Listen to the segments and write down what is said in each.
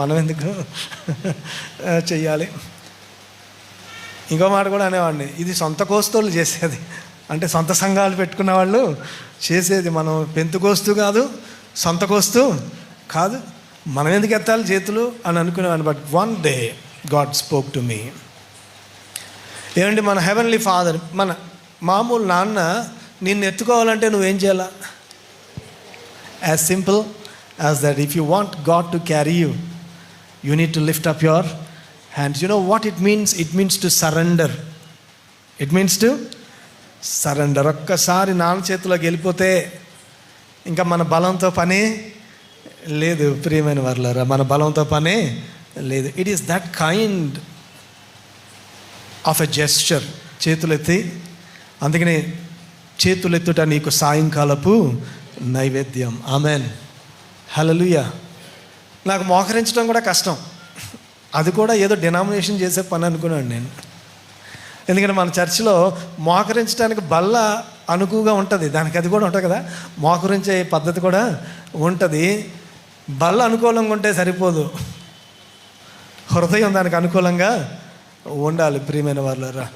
మనం ఎందుకు చెయ్యాలి? ఇంకో మాట కూడా అనేవాడిని, ఇది సొంత కోస్తోళ్ళు చేసేది, అంటే సొంత సంఘాలు పెట్టుకున్న వాళ్ళు చేసేది. మనం పెంతుకోస్తూ కాదు, సొంత కోస్తూ కాదు, మనం ఎందుకు ఎత్తాలి చేతులు అని అనుకునేవాడిని. But one day God spoke to me. ఏమండి, మన హెవెన్లీ ఫాదర్, మన మామూలు నాన్న నిన్ను ఎత్తుకోవాలంటే నువ్వేం చేయాలా? As simple as that. If you want God to carry you, you need to lift up your hands. You know what it means? It means to surrender. It means to surrender. ఒక్కసారి నాన్న చేతిలోకి వెళ్ళిపోతే ఇంకా మన బలంతో పనే లేదు. ప్రియమైన వారలారా, మన బలంతో పనే లేదు. It is that kind of a gesture. చేతులెత్తి, అందుకనే చేతులెత్తుట నీకు సాయంకాలపు నైవేద్యం. ఆమెన్, హల్లెలూయా. నాకు మోకరించడం కూడా కష్టం. అది కూడా ఏదో డినామినేషన్ చేసే పని అనుకున్నాను నేను. ఎందుకంటే మన చర్చిలో మోకరించడానికి బల్ల అనుకువగా ఉంటుంది, దానికి అది కూడా ఉంటుంది కదా, మోకరించే పద్ధతి కూడా ఉంటుంది. బల్ల అనుకూలంగా ఉంటే సరిపోదు, హృదయం దానికి అనుకూలంగా ఉండాలి. ప్రియమైన వాళ్ళరా,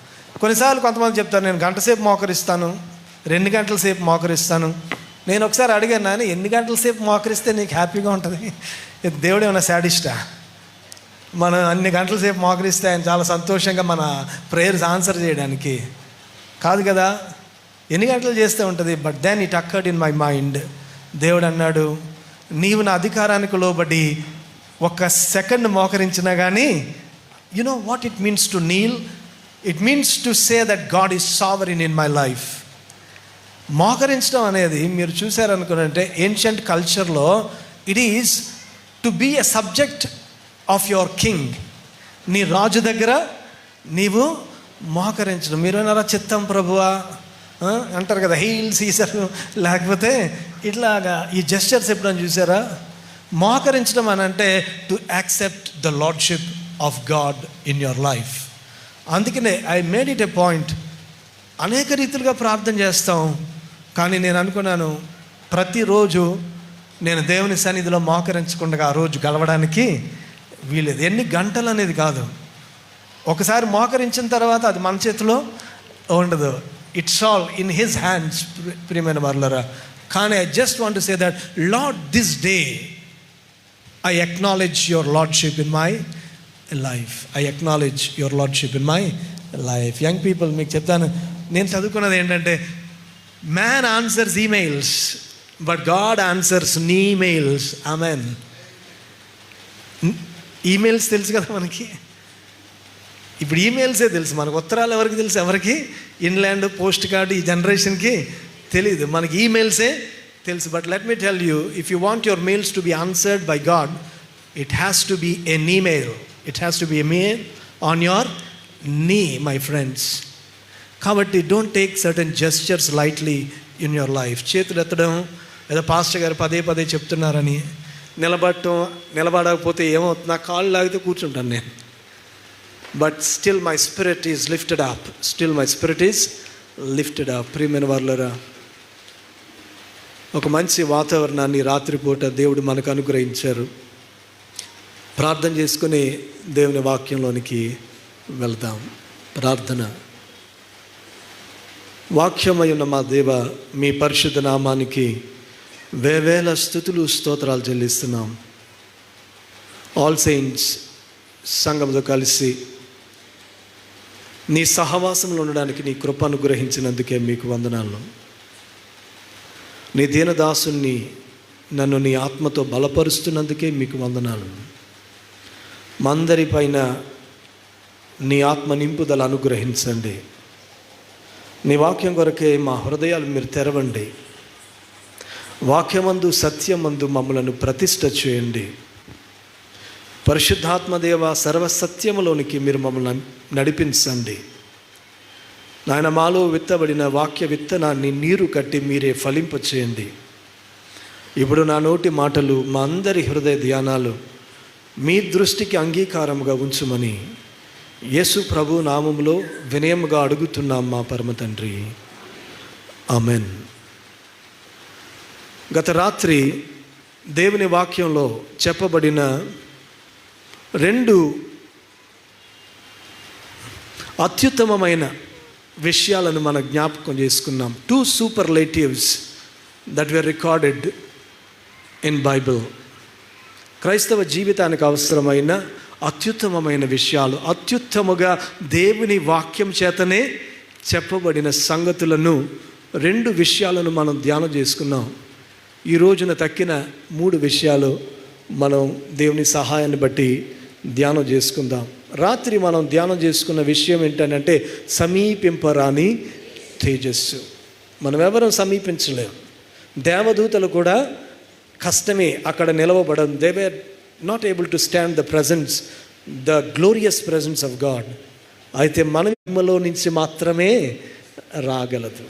కొన్నిసార్లు కొంతమంది చెప్తారు, నేను గంట సేపు మోకరిస్తాను, 2 గంటల సేపు మోకరిస్తాను. నేను ఒకసారి అడిగాను, నాని ఎన్ని గంటల సేపు మోకరిస్తే నీకు హ్యాపీగా ఉంటుంది? దేవుడు ఏమైనా శాడిస్టా? మనం అన్ని గంటల సేపు మోకరిస్తే ఆయన చాలా సంతోషంగా మన ప్రేయర్స్ ఆన్సర్ చేయడానికి కాదు కదా. ఎన్ని గంటలు చేస్తే ఉంటుంది? But then it occurred in my mind. దేవుడు అన్నాడు, నీవు నా అధికారానికి లోబడి 1 సెకండ్ మోకరించినా కానీ, you know what it means to kneel? It means to say that God is sovereign in my life. మోకరించడం అనేది మీరు చూసారనుకున్నంటే ఏన్షియంట్ కల్చర్లో it is to be a subject of your king. నీ రాజు దగ్గర నీవు మోకరించడం. మీరు అన్నారా, చిత్తం ప్రభువా అంటారు కదా, హీల్ సీసర్, లేకపోతే ఇట్లాగా ఈ జెస్చర్స్ ఎప్పుడైనా చూసారా? మోకరించడం అని అంటే to accept the lordship of God in your life. అందుకనే I made it a point. అనేక రీతిలుగా ప్రార్థన చేస్తాం, కానీ నేను అనుకున్నాను, ప్రతిరోజు నేను దేవుని సన్నిధిలో మోకరించకుండా ఆ రోజు గడవడానికి వీలేదు. ఎన్ని గంటలు అనేది కాదు, ఒకసారి మోకరించిన తర్వాత అది మన చేతిలో ఉండదు. It's all in his hands. ప్రియమైన వారలారా, కానీ I just want to say that Lord, this day I acknowledge your lordship in my life. I acknowledge your lordship in my life. Young people, మీకు చెప్తాను, నేను చదువుకున్నది ఏంటంటే, man answers emails but God answers kneemails. Amen. Emails తెలుసు కదా మనకి, ఇప్పుడు ఈమెయిల్సే తెలుసు మనకు. ఉత్తరాలు ఎవరికి తెలుసు? ఎవరికి? ఇన్లాండ్ పోస్ట్ కార్డు ఈ జనరేషన్కి తెలియదు, మనకి ఈమెయిల్సే తెలుసు. But let me tell you, if you want your mails to be answered by God, it has to be an email. It has to be a mail on your knee, my friends. కాబట్టి don't take certain gestures lightly in your life. చేతులు ఎత్తడం ఏదో pastor గారు పదే పదే చెప్తున్నారని నిలబడకపోతే ఏమవుతుంది? నా కాళ్ళు లాగితే కూర్చుంటాను నేను. But still my spirit is lifted up. Still my spirit is lifted up. ప్రియమైన వారలారా, ఒక మంచి వాతావరణాన్ని రాత్రిపూట దేవుడు మనకు అనుగ్రహించారు. ప్రార్థన చేసుకుని దేవుని వాక్యంలోనికి వెళ్దాం. ప్రార్థన. వాక్యమై ఉన్న మా దేవ, మీ పరిశుద్ధ నామానికి వేవేల స్తుతులు స్తోత్రాలు చెల్లిస్తున్నాం. ఆల్ సెయింట్స్ సంఘంతో కలిసి నీ సహవాసంలో ఉండడానికి నీ కృప అనుగ్రహించినందుకే మీకు వందనాలు. నీ దీనదాసుని నన్ను నీ ఆత్మతో బలపరుస్తున్నందుకే మీకు వందనాలు. మందరిపైన నీ ఆత్మ నింపుదల అనుగ్రహించండి. నీ వాక్యం కొరకే మా హృదయాలు మీరు తెరవండి. వాక్యమందు సత్యమందు మమ్మలను ప్రతిష్ఠ చేయండి. పరిశుద్ధాత్మదేవ, సర్వసత్యములోనికి మీరు మమ్మల్ని నడిపించండి. నాయన, మాలో విత్తబడిన వాక్య విత్తనాన్ని నీరు కట్టి మీరే ఫలింపచేయండి. ఇప్పుడు నా నోటి మాటలు, మా అందరి హృదయ ధ్యానాలు మీ దృష్టికి అంగీకారముగా ఉంచుమని యేసు ప్రభు నామములో వినయముగా అడుగుతున్నాం మా పరమ తండ్రి. ఆమెన్. గత రాత్రి దేవుని వాక్యంలో చెప్పబడిన 2 అత్యుత్తమమైన విషయాలను మనం జ్ఞాపకం చేసుకున్నాం. 2 superlatives that were recorded in Bible. క్రైస్తవ జీవితానికి అవసరమైన అత్యుత్తమమైన విషయాలు, అత్యుత్తముగా దేవుని వాక్యం చేతనే చెప్పబడిన సంగతులను 2 విషయాలను మనం ధ్యానం చేసుకున్నాం. ఈ రోజున తక్కిన 3 విషయాలు మనం దేవుని సహాయాన్ని బట్టి ధ్యానం చేసుకుందాం. రాత్రి మనం ధ్యానం చేసుకున్న విషయం ఏంటంటే సమీపింపరాని తేజస్సు. మనం ఎవరం సమీపించలేము. దేవదూతలు కూడా కష్టమే అక్కడ నిలవబడం. They were not able to stand the presence, the glorious presence of God. అయితే మనలో నుంచి మాత్రమే రాగలదు.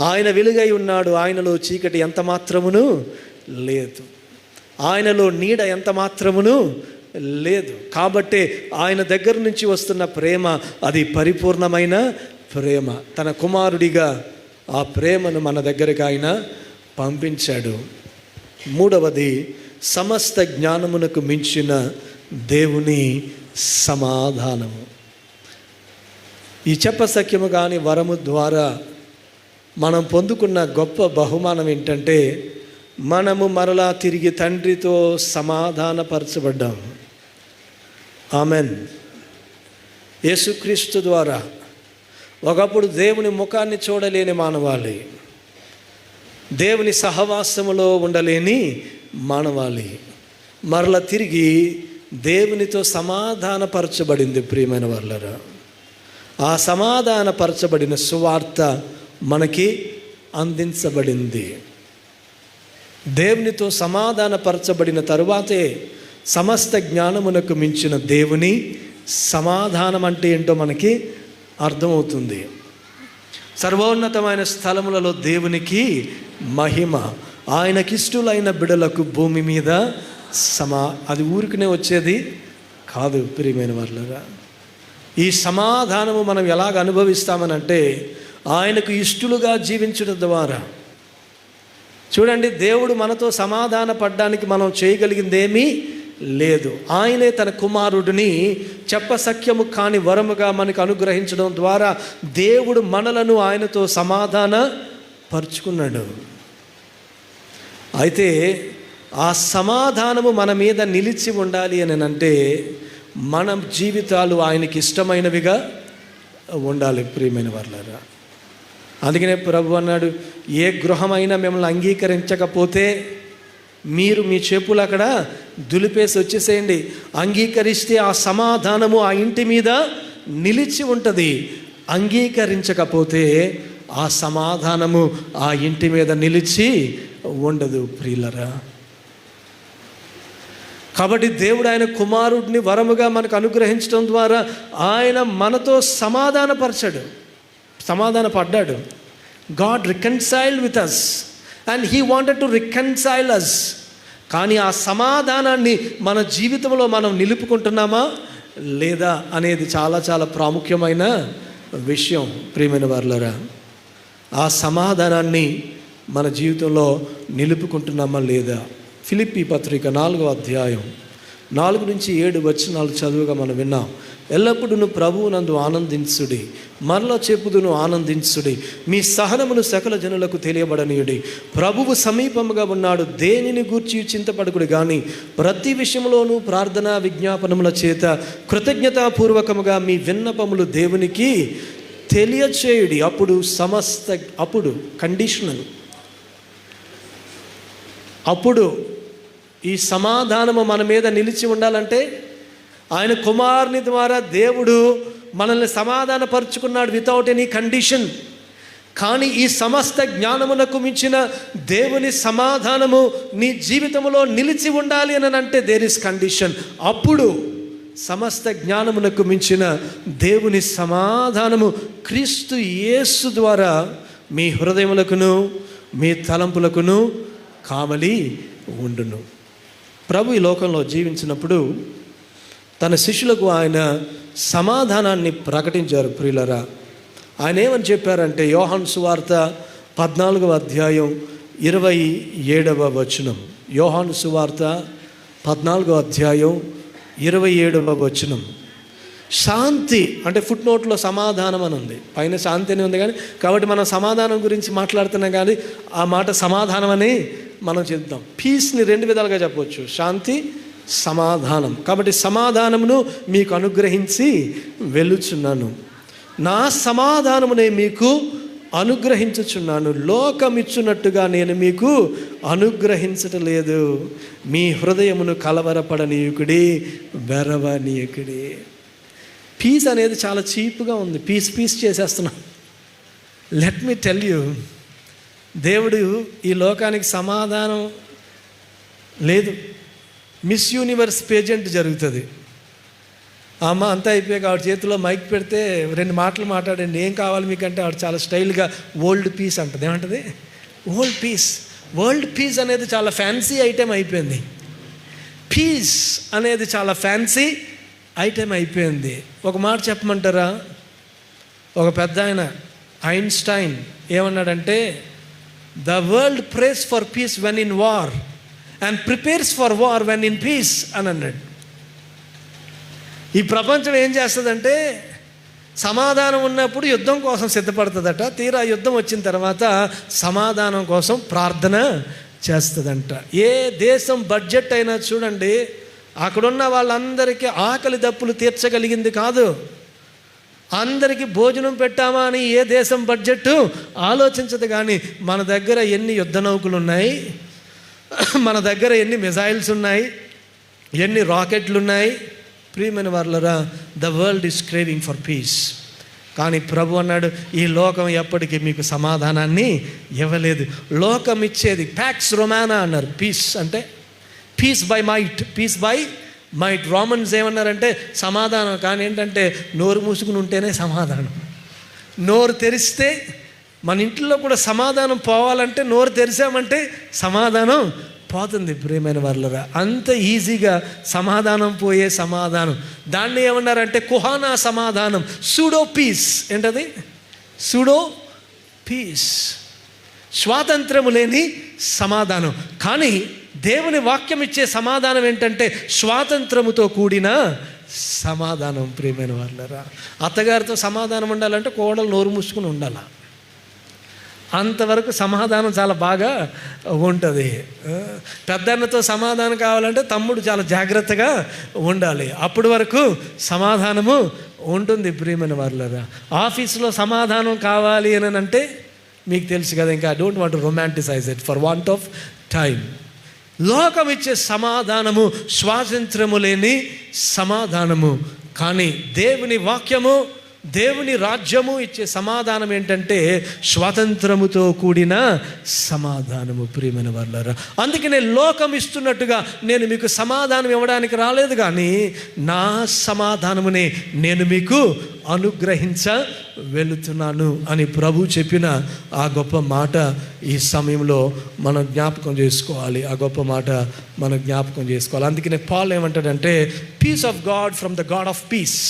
ఆయన వెలుగై ఉన్నాడు, ఆయనలో చీకటి ఎంత మాత్రమును లేదు, ఆయనలో నీడ ఎంత మాత్రమును లేదు. కాబట్టే ఆయన దగ్గర నుంచి వస్తున్న ప్రేమ అది పరిపూర్ణమైన ప్రేమ. తన కుమారుడిగా ఆ ప్రేమను మన దగ్గరికి ఆయన పంపించాడు. 3వది సమస్త జ్ఞానమునకు మించిన దేవుని సమాధానము. ఈ చెప్పసఖ్యము కాని వరము ద్వారా మనం పొందుకున్న గొప్ప బహుమానం ఏంటంటే మనము మరలా తిరిగి తండ్రితో సమాధానపరచబడ్డాం. ఆమెన్. యేసుక్రీస్తు ద్వారా ఒకప్పుడు దేవుని ముఖాన్ని చూడలేని మానవాళి, దేవుని సహవాసములో ఉండలేని మానవాళి మరల తిరిగి దేవునితో సమాధానపరచబడింది. ప్రియమైన వాళ్ళరా, ఆ సమాధానపరచబడిన సువార్త మనకి అందించబడింది. దేవునితో సమాధానపరచబడిన తరువాతే సమస్త జ్ఞానమునకు మించిన దేవుని సమాధానం అంటే ఏంటో మనకి అర్థమవుతుంది. సర్వోన్నతమైన స్థలములలో దేవునికి మహిమ, ఆయనకిష్టులైన బిడలకు భూమి మీద అది ఊరికనే వచ్చేది కాదు. ప్రియమైన వాళ్ళరా, ఈ సమాధానము మనం ఎలాగ అనుభవిస్తామనంటే ఆయనకు ఇష్టలుగా జీవించడం ద్వారా. చూడండి, దేవుడు మనతో సమాధాన పడడానికి మనం చేయగలిగిందేమీ లేదు. ఆయనే తన కుమారుడిని చెప్పసఖ్యము కాని వరముగా మనకు అనుగ్రహించడం ద్వారా దేవుడు మనలను ఆయనతో సమాధాన పరుచుకున్నాడు. అయితే ఆ సమాధానము మన మీద నిలిచి ఉండాలి అని అంటే మన జీవితాలు ఆయనకి ఇష్టమైనవిగా ఉండాలి. ప్రియమైన వాళ్ళారా, అందుకనే ప్రభు అన్నాడు, ఏ గృహమైనా మిమ్మల్ని అంగీకరించకపోతే మీరు మీ చెప్పులు అక్కడ దులిపేసి వచ్చేసేయండి. అంగీకరిస్తే ఆ సమాధానము ఆ ఇంటి మీద నిలిచి ఉంటుంది. అంగీకరించకపోతే ఆ సమాధానము ఆ ఇంటి మీద నిలిచి ఉండదు. ప్రియులరా, కాబట్టి దేవుడు ఆయన కుమారుడిని వరముగా మనకు అనుగ్రహించడం ద్వారా ఆయన మనతో సమాధానపడ్డాడు. God reconciled with us and he wanted to reconcile us. కానీ ఆ సమాధానాన్ని మన జీవితంలో మనం నిలుపుకుంటున్నామా లేదా అనేది చాలా చాలా ప్రాముఖ్యమైన విషయం. ప్రియమైన వారులారా, ఆ సమాధానాన్ని మన జీవితంలో నిలుపుకుంటున్నామా లేదా? ఫిలిప్పీ పత్రిక 4వ అధ్యాయం 4-7 వచనాలు చదువుగా మనం విన్నాం. ఎల్లప్పుడూ ప్రభువునందు ఆనందించుడి, మరలా చెప్పుదును ఆనందించుడి, మీ సహనమును సకల జనులకు తెలియబడనీయుడి, ప్రభువు సమీపముగా ఉన్నాడు, దేనిని గూర్చి చింతపడకుడి, కానీ ప్రతి విషయంలోనూ ప్రార్థన విజ్ఞాపనముల చేత కృతజ్ఞతాపూర్వకముగా మీ విన్నపములు దేవునికి తెలియచేయుడి. అప్పుడు కండిషనల్, అప్పుడు ఈ సమాధానము మన మీద నిలిచి ఉండాలంటే ఆయన కుమారుని ద్వారా దేవుడు మనల్ని సమాధానపరుచుకున్నాడు వితౌట్ ఎనీ కండిషన్. కానీ ఈ సమస్త జ్ఞానమునకు మించిన దేవుని సమాధానము నీ జీవితంలో నిలిచి ఉండాలి అని అంటే దేర్ ఇస్ కండిషన్. అప్పుడు సమస్త జ్ఞానమునకు మించిన దేవుని సమాధానము క్రీస్తు యేసు ద్వారా మీ హృదయములకును మీ తలంపులకును కావలి ఉండును. ప్రభు ఈ లోకంలో జీవించినప్పుడు తన శిష్యులకు ఆయన సమాధానాన్ని ప్రకటించారు. ప్రియులరా, ఆయన ఏమని చెప్పారంటే యోహాను సువార్త 14వ అధ్యాయం 27వ వచనం. యోహాను సువార్త 14వ అధ్యాయం 27వ వచనం. శాంతి అంటే ఫుట్ నోట్లో సమాధానం అని ఉంది, పైన శాంతి అని ఉంది. కానీ కాబట్టి మనం సమాధానం గురించి మాట్లాడుతున్నాం, కానీ ఆ మాట సమాధానం అని మనం చెప్తాం. పీస్ని 2 విధాలుగా చెప్పవచ్చు, శాంతి, సమాధానం. కాబట్టి సమాధానమును మీకు అనుగ్రహించి వెళ్ళుచున్నాను, నా సమాధానమునే మీకు అనుగ్రహించుచున్నాను, లోకమిచ్చున్నట్టుగా నేను మీకు అనుగ్రహించటం లేదు. మీ హృదయమును కలవరపడనీయుకుడి, వెరవనీయుకుడి. పీస్ అనేది చాలా చీప్గా ఉంది, పీస్ చేసేస్తున్నాం. లెట్ మీ టెల్ యూ, దేవుడు ఈ లోకానికి సమాధానం లేదు. మిస్ యూనివర్స్ పేజెంట్ జరుగుతుంది. అమ్మ అంతా అయిపోయాక ఆవిడ చేతిలో మైక్ పెడితే 2 మాటలు మాట్లాడండి, ఏం కావాలి మీకంటే ఆవిడ చాలా స్టైల్గా వరల్డ్ పీస్ అంటుంది. ఏమంటుంది? World peace. వరల్డ్ పీస్ అనేది చాలా ఫ్యాన్సీ ఐటెం అయిపోయింది. పీస్ అనేది చాలా ఫ్యాన్సీ ఐటెం అయిపోయింది. ఒక మాట చెప్పమంటారా? ఒక పెద్ద ఆయన ఐన్స్టైన్ ఏమన్నాడంటే, the world prays for peace when in war and prepares for war when in peace అని అన్నాడు. ఈ ప్రపంచం ఏం చేస్తుందంటే, సమాధానం ఉన్నప్పుడు యుద్ధం కోసం సిద్ధపడుతుందట, తీరా యుద్ధం వచ్చిన తర్వాత సమాధానం కోసం ప్రార్థన చేస్తుందంట. ఏ దేశం బడ్జెట్ అయినా చూడండి, అక్కడున్న వాళ్ళందరికీ ఆకలి దప్పులు తీర్చగలిగింది కాదు. అందరికీ భోజనం పెట్టామా అని ఏ దేశం బడ్జెట్ ఆలోచించదు. కానీ మన దగ్గర ఎన్ని యుద్ధ నౌకలు ఉన్నాయి, మన దగ్గర ఎన్ని మిజైల్స్ ఉన్నాయి, ఎన్ని రాకెట్లు ఉన్నాయి. ప్రియమైన వారలారా, the world is craving for piece. కానీ ప్రభు అన్నాడు, ఈ లోకం ఎప్పటికీ మీకు సమాధానాన్ని ఇవ్వలేదు. లోకం ఇచ్చేది ప్యాక్స్ రొమానా అన్నారు. పీస్ అంటే peace by might, peace by might. Romans ఏమన్నారంటే సమాధానం, కానీ ఏంటంటే నోరు మూసుకుని ఉంటేనే సమాధానం. నోరు తెరిస్తే, మన ఇంట్లో కూడా సమాధానం పోవాలంటే నోరు తెరిచామంటే సమాధానం పోతుంది. ప్రియమైన వారలారా, అంత ఈజీగా సమాధానం పోయే సమాధానం, దాన్ని ఏమన్నారంటే కుహానా సమాధానం, సూడో పీస్. ఏంటది? సూడో పీస్, స్వాతంత్రము లేని సమాధానం. కానీ దేవుని వాక్యం ఇచ్చే సమాధానం ఏంటంటే స్వాతంత్రముతో కూడిన సమాధానం. ప్రియమైన వారలారా, అత్తగారితో సమాధానం ఉండాలంటే కోడలు నోరు మూసుకుని ఉండాలి, అంతవరకు సమాధానం చాలా బాగా ఉంటుంది. పెద్దన్నతో సమాధానం కావాలంటే తమ్ముడు చాలా జాగ్రత్తగా ఉండాలి, అప్పటి వరకు సమాధానము ఉంటుంది. ప్రియమైన వారలారా, ఆఫీసులో సమాధానం కావాలి అని అంటే మీకు తెలుసు కదా, ఇంకా I don't want to romanticise it for want of time. లోకం ఇచ్చే సమాధానము స్వాతంత్రము లేని సమాధానము. కానీ దేవుని వాక్యము, దేవుని రాజ్యము ఇచ్చే సమాధానం ఏంటంటే స్వాతంత్రముతో కూడిన సమాధానము. ప్రియమైన వారలారా, అందుకనే లోకం ఇస్తున్నట్టుగా నేను మీకు సమాధానం ఇవ్వడానికి రాలేదు, కానీ నా సమాధానమునే నేను మీకు అనుగ్రహించ వెళుతున్నాను అని ప్రభు చెప్పిన ఆ గొప్ప మాట ఈ సమయంలో మనం జ్ఞాపకం చేసుకోవాలి. ఆ గొప్ప మాట మనం జ్ఞాపకం చేసుకోవాలి. అందుకనే పాల్ ఏమంటాడంటే, peace of God from the God of peace.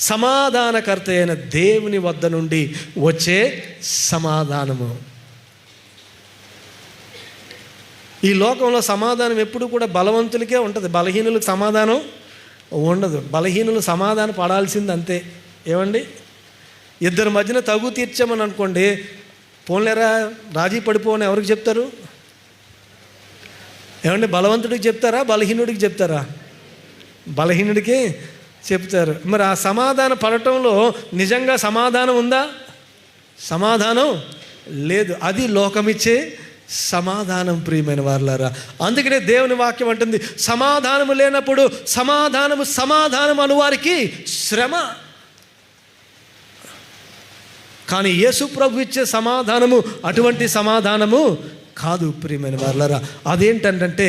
సమాధానకర్త అయిన దేవుని వద్ద నుండి వచ్చే సమాధానము. ఈ లోకంలో సమాధానం ఎప్పుడు కూడా బలవంతులకే ఉంటుంది, బలహీనులకు సమాధానం ఉండదు. బలహీనులు సమాధానం పడాల్సింది అంతే. ఏమండి, ఇద్దరి మధ్యన తగు తీర్చామని అనుకోండి, పోన్లేరా రాజీ పడిపోని ఎవరికి చెప్తారు? ఏమండి, బలవంతుడికి చెప్తారా, బలహీనుడికి చెప్తారా? బలహీనుడికి చెప్తారు. మరి ఆ సమాధానం పడటంలో నిజంగా సమాధానం ఉందా? సమాధానం లేదు. అది లోకమిచ్చే సమాధానం. ప్రియమైన వారలారా, అందుకనే దేవుని వాక్యం అంటుంది, సమాధానము లేనప్పుడు సమాధానం అనువారికి శ్రమ. కానీ యేసు ప్రభు ఇచ్చే సమాధానము అటువంటి సమాధానము కాదు. ప్రియమైన వారలారా, అదేంటంటే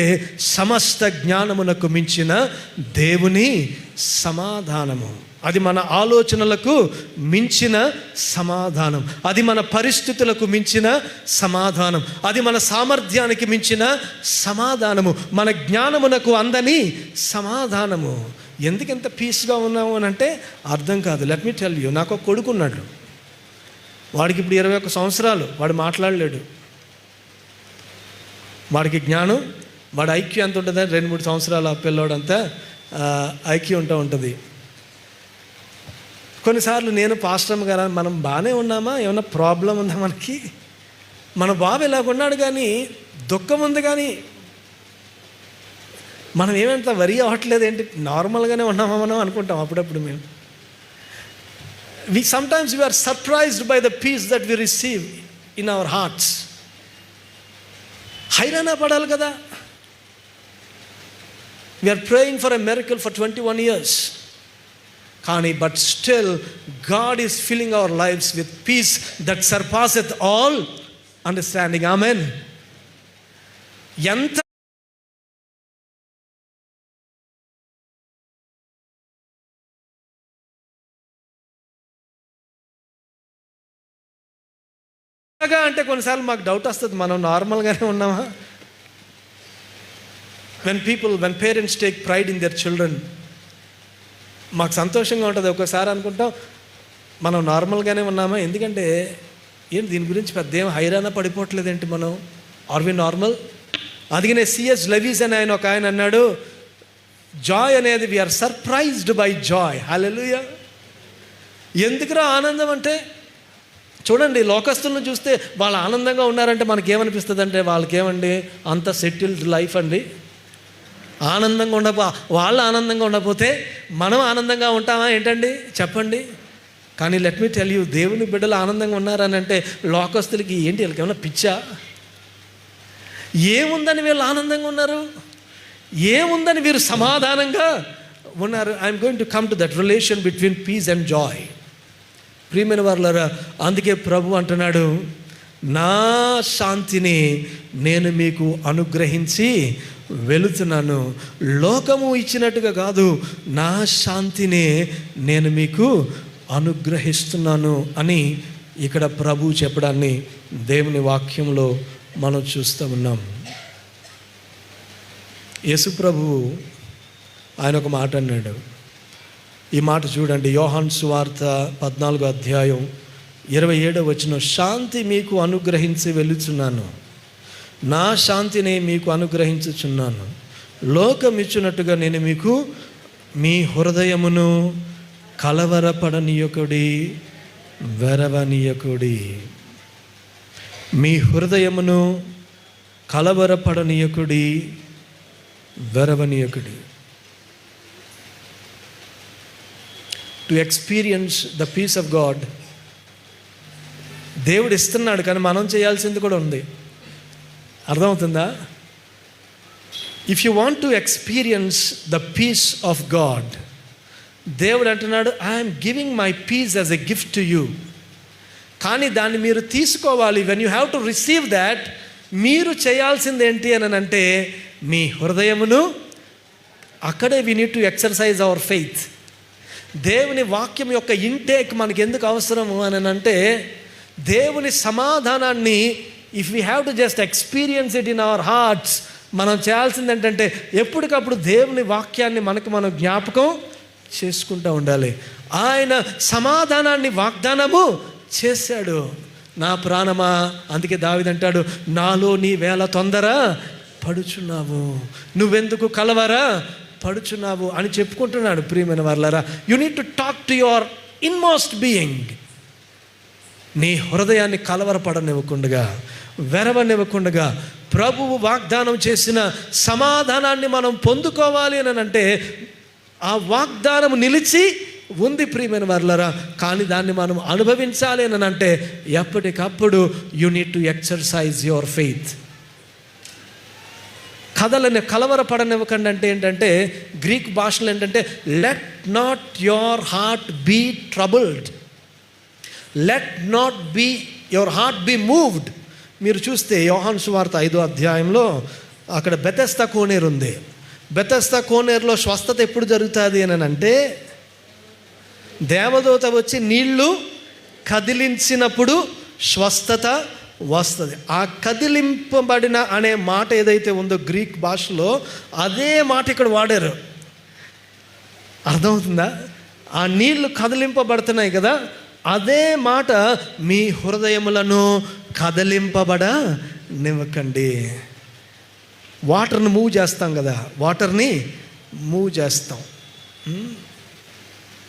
సమస్త జ్ఞానమునకు మించిన దేవుని సమాధానము. అది మన ఆలోచనలకు మించిన సమాధానం, అది మన పరిస్థితులకు మించిన సమాధానం, అది మన సామర్థ్యానికి మించిన సమాధానము, మన జ్ఞానమునకు అందని సమాధానము. ఎందుకంత పీస్గా ఉన్నాము అని అంటే అర్థం కాదు. లెట్ మీ టెల్ యూ, నాకు ఒక కొడుకున్నాడు, వాడికి ఇప్పుడు 21 సంవత్సరాలు, వాడు మాట్లాడలేడు. వాడికి జ్ఞానం, వాడి ఐక్యూ ఎంత ఉంటుందని 2-3 సంవత్సరాల పిల్లోడంతా ఐక్యూ ఉంటుంది. కొన్నిసార్లు నేను పాస్టర్ గారు మనం బాగానే ఉన్నామా, ఏమైనా ప్రాబ్లం ఉందా మనకి, మన బాబు ఇలాగున్నాడు కానీ దుఃఖం ఉంది కానీ మనం ఏమంత వరి అవ్వట్లేదు ఏంటి, నార్మల్గానే ఉన్నామా మనం అనుకుంటాం అప్పుడప్పుడు. మేము sometimes we are surprised by the peace that we receive in our hearts. హైరాణ పడాలి కదా. We are praying for a miracle for 21 years. కానీ but still God is filling our lives with peace that surpasseth all understanding. Amen. ఎంత అంటే కొన్నిసార్లు మాకు doubt వస్తుంది, మనం నార్మల్గానే ఉన్నామా. when parents take pride in their children, మాకు సంతోషంగా ఉంటుంది. ఒక్కోసారి అనుకుంటాం మనం నార్మల్గానే ఉన్నామా, ఎందుకంటే ఏం దీని గురించి పెద్ద ఏం హైరాణ పడిపోవట్లేదేంటి మనం, ఆర్ వి నార్మల్. అందుకనే సిఎస్ లెవిస్ అని ఒక ఆయన అన్నాడు, జాయ్ అనేది వీఆర్ సర్ప్రైజ్డ్ బై జాయ్. హల్లెలూయా. ఎందుకురా ఆనందం అంటే, చూడండి లోకస్తులను చూస్తే వాళ్ళు ఆనందంగా ఉన్నారంటే మనకేమనిపిస్తుంది అంటే, వాళ్ళకేమండి అంత సెటిల్డ్ లైఫ్ అండి. ఆనందంగా వాళ్ళు ఆనందంగా ఉండకపోతే మనం ఆనందంగా ఉంటామా ఏంటండి చెప్పండి. కానీ లెట్ మీ టెల్ యూ, దేవుని బిడ్డలు ఆనందంగా ఉన్నారని అంటే లోకస్తులకి ఏంటి, వీళ్ళకి ఏమన్నా పిచ్చా, ఏముందని వీళ్ళు ఆనందంగా ఉన్నారు, ఏముందని వీరు సమాధానంగా ఉన్నారు. I'm going to come to that relation between peace and joy. ప్రియమైన వారులారా, అందుకే ప్రభు అంటున్నాడు, నా శాంతిని నేను మీకు అనుగ్రహించి వెళుతున్నాను, లోకము ఇచ్చినట్టుగా కాదు, నా శాంతిని నేను మీకు అనుగ్రహిస్తున్నాను అని ఇక్కడ ప్రభు చెప్పడాన్ని దేవుని వాక్యంలో మనం చూస్తూ ఉన్నాం. యేసు ప్రభువు ఆయన ఒక మాట అన్నాడు. ఈ మాట చూడండి, యోహాను సువార్త 14వ అధ్యాయం 27వ వచనం, శాంతి మీకు అనుగ్రహించి వెళుచున్నాను, నా శాంతిని మీకు అనుగ్రహించుచున్నాను, లోకం ఇచ్చినట్టుగా నేను మీకు మీ హృదయమును కలవరపడనీయకుడి, వెరవనీయకుడి. మీ హృదయమును కలవరపడనీయకుడి, వెరవనీయకుడి. To experience the peace of God దేవుడు ఇస్తున్నాడు, కానీ మనం చేయాల్సింది కూడా ఉంది. అర్థమవుతుందా? If you want to experience the peace of God, దేవుడు అంటున్నాడు, I'm giving my peace as a gift to you. కానీ దాన్ని మీరు తీసుకోవాలి. When you have to receive that, మీరు చేయాల్సింది ఏంటి అని అంటే, మీ హృదయమును, అక్కడే we need to exercise our faith. దేవుని వాక్యం యొక్క ఇంటేక్ మనకి ఎందుకు అవసరము అని అంటే, దేవుని సమాధానాన్ని if we have to just experience it in our hearts, మనం చేయాల్సింది ఏంటంటే ఎప్పటికప్పుడు దేవుని వాక్యాన్ని మనం జ్ఞాపకం చేసుకుంటూ ఉండాలి. ఆయన సమాధానాన్ని వాగ్దానము చేశాడు. నా ప్రాణమా, అందుకే దావీదు అంటాడు, నాలో నీ వేళ తొందర పడుచున్నావు, నువ్వెందుకు కలవరా పడుచున్నావు అని చెప్పుకుంటున్నాడు. ప్రియమైన వారలారా, you need to talk to your inmost being. నీ హృదయాన్ని కలవరపడనివ్వకుండగా, వెరవనివ్వకుండగా ప్రభువు వాగ్దానం చేసిన సమాధానాన్ని మనం పొందుకోవాలి అని అంటే, ఆ వాగ్దానం నిలిచి ఉంది ప్రియమైన వారలారా. కానీ దాన్ని మనం అనుభవించాలి అని అంటే ఎప్పటికప్పుడు you need to exercise your faith. కలవరపడనివ్వకండి అంటే ఏంటంటే, గ్రీక్ భాషలో ఏంటంటే, let not your heart be troubled, let not be your heart be moved. మీరు చూస్తే యోహాను సువార్త 5వ అధ్యాయంలో అక్కడ బెతెస్దా కోనేరు ఉంది. బెతెస్దా కోనేరులో స్వస్థత ఎప్పుడు జరుగుతుంది అని అంటే, దేవదూత వచ్చి నీళ్లు కదిలించినప్పుడు స్వస్థత వస్తుంది. ఆ కదిలింపబడిన అనే మాట ఏదైతే ఉందో గ్రీక్ భాషలో, అదే మాట ఇక్కడ వాడారు. అర్థమవుతుందా? ఆ నీళ్లు కదిలింపబడుతున్నాయి కదా, అదే మాట మీ హృదయములను కదిలింపబడనివ్వకండి. వాటర్ని మూవ్ చేస్తాం కదా, వాటర్ని మూవ్ చేస్తాం.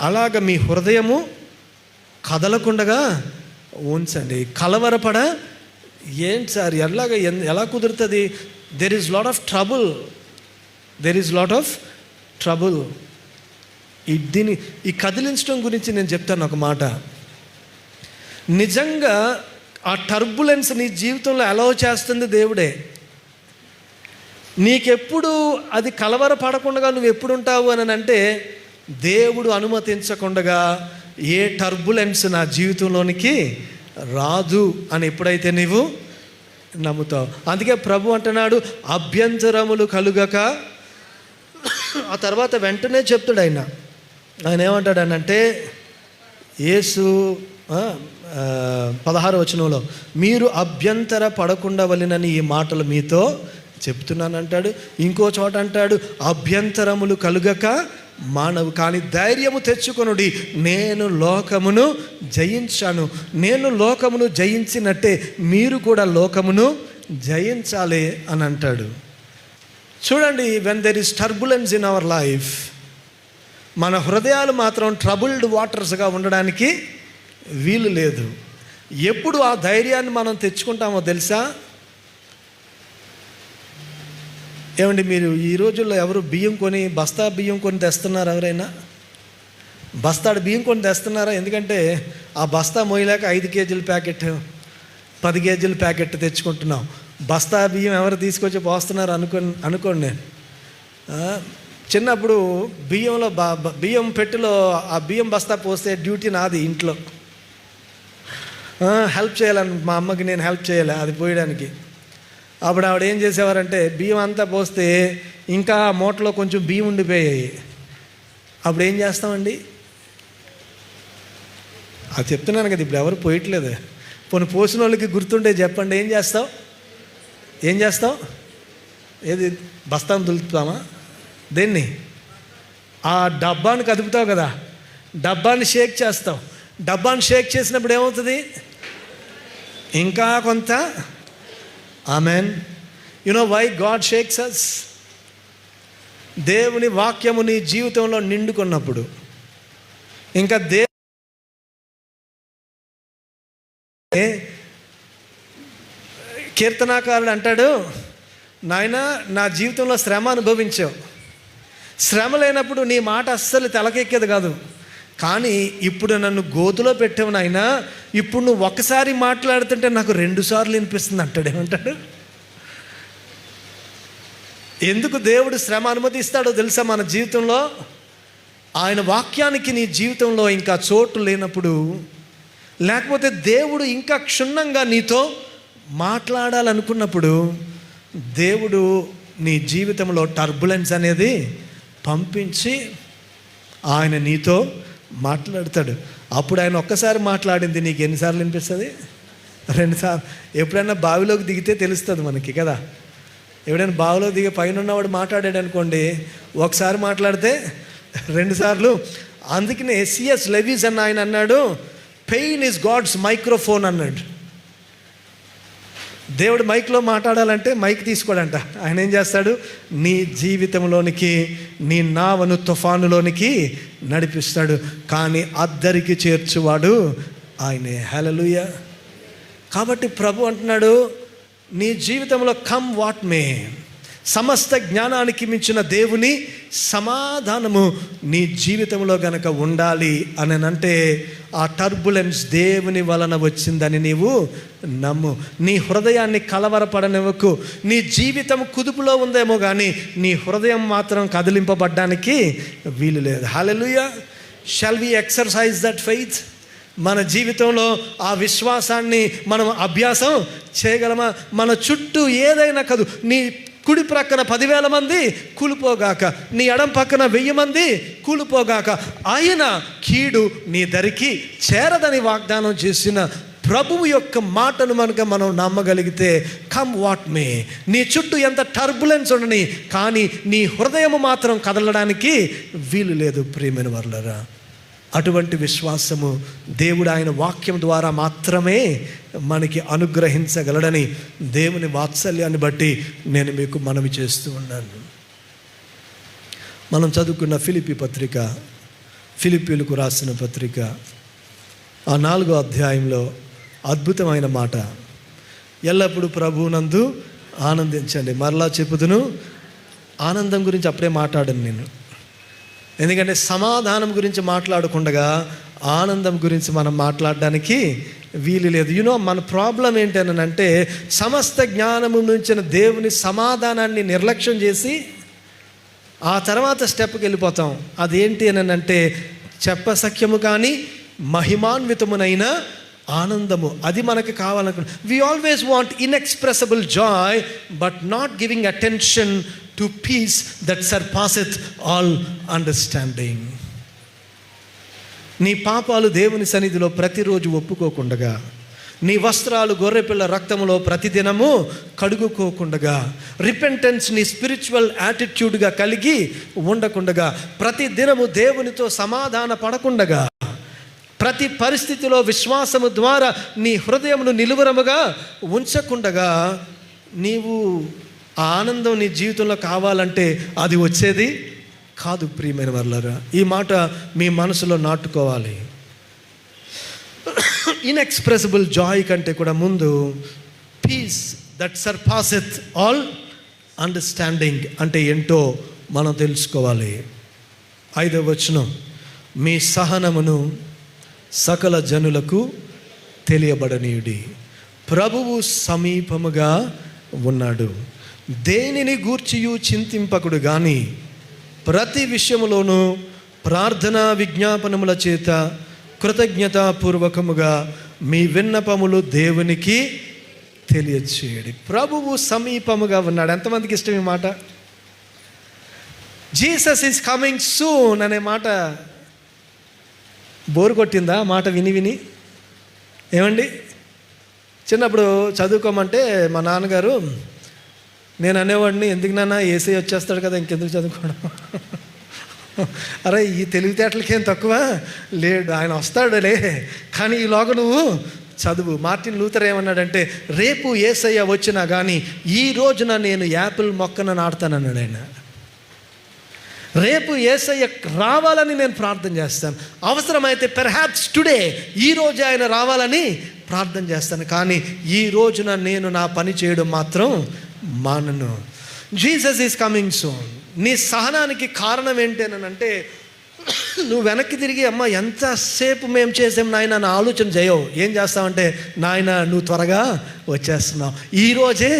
అలాగ మీ హృదయము కదలకుండగా ఉంచండి. కలవరపడ ఏంటి సార్ ఎలా కుదురుతుంది? There is lot of trouble. ఈ కదిలించడం గురించి నేను చెప్తాను ఒక మాట. నిజంగా ఆ టర్బులెన్స్ నీ జీవితంలో అలౌ చేస్తుంది దేవుడే. నీకెప్పుడు అది కలవరపడకుండా నువ్వు ఎప్పుడు ఉంటావు అని అంటే, దేవుడు అనుమతించకుండా ఏ టర్బులెన్స్ నా జీవితంలోనికి రాదు అని ఎప్పుడైతే నీవు నమ్ముతావు. అందుకే ప్రభు అంటున్నాడు, అభ్యంతరములు కలుగక. ఆ తర్వాత వెంటనే చెప్తాడు ఆయన ఏమంటాడనంటే, యేసు 16వ వచనంలో, మీరు అభ్యంతర పడకుండా వలెనని ఈ మాటలు మీతో చెప్తున్నాను అంటాడు. ఇంకో చోట అంటాడు, అభ్యంతరములు కలుగక మానవు, కానీ ధైర్యము తెచ్చుకొనుడి, నేను లోకమును జయించాను. నేను లోకమును జయించినట్టే మీరు కూడా లోకమును జయించాలి అని అంటాడు. చూడండి, when there is turbulence in our life, మన హృదయాలు మాత్రం ట్రబుల్డ్ వాటర్స్గా ఉండడానికి వీలు లేదు. ఎప్పుడు ఆ ధైర్యాన్ని మనం తెచ్చుకుంటామో తెలుసా? ఏమండి, మీరు ఈ రోజుల్లో ఎవరు బస్తా బియ్యం కొని తెస్తున్నారు? ఎవరైనా బస్తాడు బియ్యం కొని తెస్తున్నారా? ఎందుకంటే ఆ బస్తా మోయలేక 5 కేజీల ప్యాకెట్ 10 కేజీల ప్యాకెట్ తెచ్చుకుంటున్నాం. బస్తా బియ్యం ఎవరు తీసుకొచ్చి పోస్తున్నారు అనుకోండి. చిన్నప్పుడు బియ్యం పెట్టెలో ఆ బియ్యం బస్తా పోస్తే డ్యూటీ నాది. ఇంట్లో హెల్ప్ చేయాలని మా అమ్మకి నేను హెల్ప్ చేయాలి అది పోయడానికి. అప్పుడు ఆవిడ ఏం చేసేవారంటే, బియ్యం అంతా పోస్తే ఇంకా మూటలో కొంచెం బియ్యం ఉండిపోయాయి. అప్పుడు ఏం చేస్తామండి? అది చెప్తున్నాను కదా, ఇప్పుడు ఎవరు పోయట్లేదు. పోసిన వాళ్ళకి గుర్తుండే చెప్పండి, ఏం చేస్తావు? ఏది బస్తాను దులుపుతామా? దేన్ని? ఆ డబ్బాను కదుపుతావు కదా, డబ్బాని షేక్ చేస్తావు. డబ్బాని షేక్ చేసినప్పుడు ఏమవుతుంది? ఇంకా కొంత. Amen. You know why God shakes us? దేవుని వాక్యము నీ జీవితంలో నిండుకున్నప్పుడు ఇంకా కీర్తనాకారుడు అంటాడు, నాయన నా జీవితంలో శ్రమ అనుభవించావు. శ్రమ లేనప్పుడు నీ మాట అస్సలు తలకెక్కేది కాదు. కానీ ఇప్పుడు నన్ను గోతులో పెట్టావు నాయన, ఇప్పుడు నువ్వు ఒక్కసారి మాట్లాడుతుంటే నాకు 2 సార్లు వినిపిస్తుంది అంటాడు. ఏమంటాడు? ఎందుకు దేవుడు శ్రమ అనుమతిస్తాడో తెలుసా? మన జీవితంలో ఆయన వాక్యానికి నీ జీవితంలో ఇంకా చోటు లేనప్పుడు, లేకపోతే దేవుడు ఇంకా క్షుణ్ణంగా నీతో మాట్లాడాలనుకున్నప్పుడు, దేవుడు నీ జీవితంలో టర్బులెన్స్ అనేది పంపించి ఆయన నీతో మాట్లాడతాడు. అప్పుడు ఆయన ఒక్కసారి మాట్లాడింది నీకు ఎన్నిసార్లు వినిపిస్తుంది? 2 సార్లు. ఎప్పుడైనా బావిలోకి దిగితే తెలుస్తుంది మనకి కదా. ఎప్పుడైనా బావిలో దిగి పైన ఉన్నవాడు మాట్లాడాడు అనుకోండి, ఒకసారి మాట్లాడితే 2 సార్లు. అందుకనే సిఎస్ లెవిస్ అన్న ఆయన అన్నాడు, పెయిన్ ఈజ్ గాడ్స్ మైక్రోఫోన్ అన్నాడు. దేవుడు మైక్లో మాట్లాడాలంటే మైక్ తీసుకోడంట. ఆయన ఏం చేస్తాడు? నీ జీవితంలోనికి, నీ నావను తుఫానులోనికి నడిపిస్తాడు. కానీ అద్దరికి చేర్చువాడు ఆయనే. హల్లెలూయా. కాబట్టి ప్రభు అంటున్నాడు, నీ జీవితంలో కమ్ వాట్ మే, సమస్త జ్ఞానానికి మించిన దేవుని సమాధానము నీ జీవితంలో గనక ఉండాలి అని అంటే, ఆ టర్బులెన్స్ దేవుని వలన వచ్చిందని నీవు నమ్ము. నీ హృదయాన్ని కలవరపడనివ్వకు. నీ జీవితం కుదుపులో ఉందేమో కానీ నీ హృదయం మాత్రం కదిలింపబడ్డానికి వీలు లేదు. Hallelujah. Shall we exercise that faith? మన జీవితంలో ఆ విశ్వాసాన్ని మనం అభ్యాసం చేయగలమా? మన చుట్టూ ఏదైనా కాదు, నీ కుడి ప్రక్కన 10,000 మంది కూలిపోగాక, నీ ఎడం పక్కన 1000 మంది కూలిపోగాక, ఆయన కీడు నీ దరికి చేరదని వాగ్దానం చేసిన ప్రభువు యొక్క మాటను మనం నమ్మగలిగితే, కమ్ వాట్ మే, నీ చుట్టూ ఎంత టర్బులెన్స్ ఉండని, కానీ నీ హృదయం మాత్రం కదలడానికి వీలు లేదు. ప్రియమైన వారలారా, అటువంటి విశ్వాసము దేవుడు ఆయన వాక్యం ద్వారా మాత్రమే మనకి అనుగ్రహించగలడని దేవుని వాత్సల్యాన్ని బట్టి నేను మీకు మనవి చేస్తూ ఉన్నాను. మనం చదువుకున్న ఫిలిప్పీ పత్రిక, ఫిలిప్పీలకు రాసిన పత్రిక, ఆ 4వ అధ్యాయంలో అద్భుతమైన మాట, ఎల్లప్పుడూ ప్రభువునందు ఆనందించండి. మరలా చెప్పుదును, ఆనందం గురించి అప్పుడే మాట్లాడాను నేను. ఎందుకంటే సమాధానం గురించి మాట్లాడకుండా ఆనందం గురించి మనం మాట్లాడడానికి వీలు లేదు. మన ప్రాబ్లం ఏంటనంటే సమస్త జ్ఞానము నుంచిన దేవుని సమాధానాన్ని నిర్లక్ష్యం చేసి ఆ తర్వాత స్టెప్కి వెళ్ళిపోతాం. అదేంటి అంటే చెప్పసఖ్యము కానీ మహిమాన్వితమునైన ఆనందము. అది మనకు కావాలనుకుంటున్నాం. We always want inexpressible joy but not giving attention to peace that surpasseth all understanding. నీ పాపాలు దేవుని సన్నిధిలో ప్రతిరోజు ఒప్పుకోకుండగా, నీ వస్త్రాలు గొర్రెపిల్ల రక్తములో ప్రతిదినము కడుగుకోకుండగా, రిపెంటెన్స్ నీ స్పిరిచువల్ యాటిట్యూడ్గా కలిగి ఉండకుండగా, ప్రతి దినము దేవునితో సమాధాన పడకుండగా, ప్రతి పరిస్థితిలో విశ్వాసము ద్వారా నీ హృదయమును నిలువరముగా ఉంచకుండగా, నీవు ఆనందం నీ జీవితంలో కావాలంటే అది వచ్చేది కాదు. ప్రియమైన వారలారా, ఈ మాట మీ మనసులో నాటుకోవాలి. ఇన్ఎక్స్ప్రెసిబుల్ జాయ్ కంటే కూడా ముందు piece that surpasseth all understanding అంటే ఏంటో మనం తెలుసుకోవాలి. 5వ వచనం, మీ సహనమును సకల జనులకు తెలియబడనీయుడి, ప్రభువు సమీపముగా ఉన్నాడు. దేనిని గూర్చియు చింతింపకుడు గాని ప్రతి విషయములోనూ ప్రార్థనా విజ్ఞాపనముల చేత కృతజ్ఞతాపూర్వకముగా మీ విన్నపములు దేవునికి తెలియచేయడి. ప్రభువు సమీపముగా ఉన్నాడు. ఎంతమందికి ఇష్టం ఈ మాట? జీసస్ ఈజ్ కమింగ్ సూన్ అనే మాట బోరు కొట్టిందా? మాట విని విని ఏమండి, చిన్నప్పుడు చదువుకోమంటే మా నాన్నగారు, నేను అనేవాడిని, ఎందుకు నాన్న ఏసై వచ్చేస్తాడు కదా ఇంకెందుకు చదువుకోవడం. అరే ఈ తెలివితేటలకేం తక్కువ లేడు, ఆయన వస్తాడులే, కానీ ఈలోగా నువ్వు చదువు. మార్టిన్ లూథర్ ఏమన్నాడంటే, రేపు యేసయ్య వచ్చినా కానీ ఈ రోజున నేను యాపిల్ మొక్కను నాటుతానన్నాడు ఆయన. రేపు యేసయ్య రావాలని నేను ప్రార్థన చేస్తాను. అవసరమైతే పెర్హాప్స్ టుడే, ఈరోజు ఆయన రావాలని ప్రార్థన చేస్తాను. కానీ ఈ రోజున నేను నా పని చేయడం మాత్రం మానను. Jesus is coming soon. నీ సహనానికి కారణం ఏంటేనంటే, నువ్వు వెనక్కి తిరిగి అమ్మ ఎంతసేపు మేము చేసాం నాయన నా ఆలోచన చేయవు. ఏం చేస్తావంటే, నాయన నువ్వు త్వరగా వచ్చేస్తున్నావు, ఈరోజే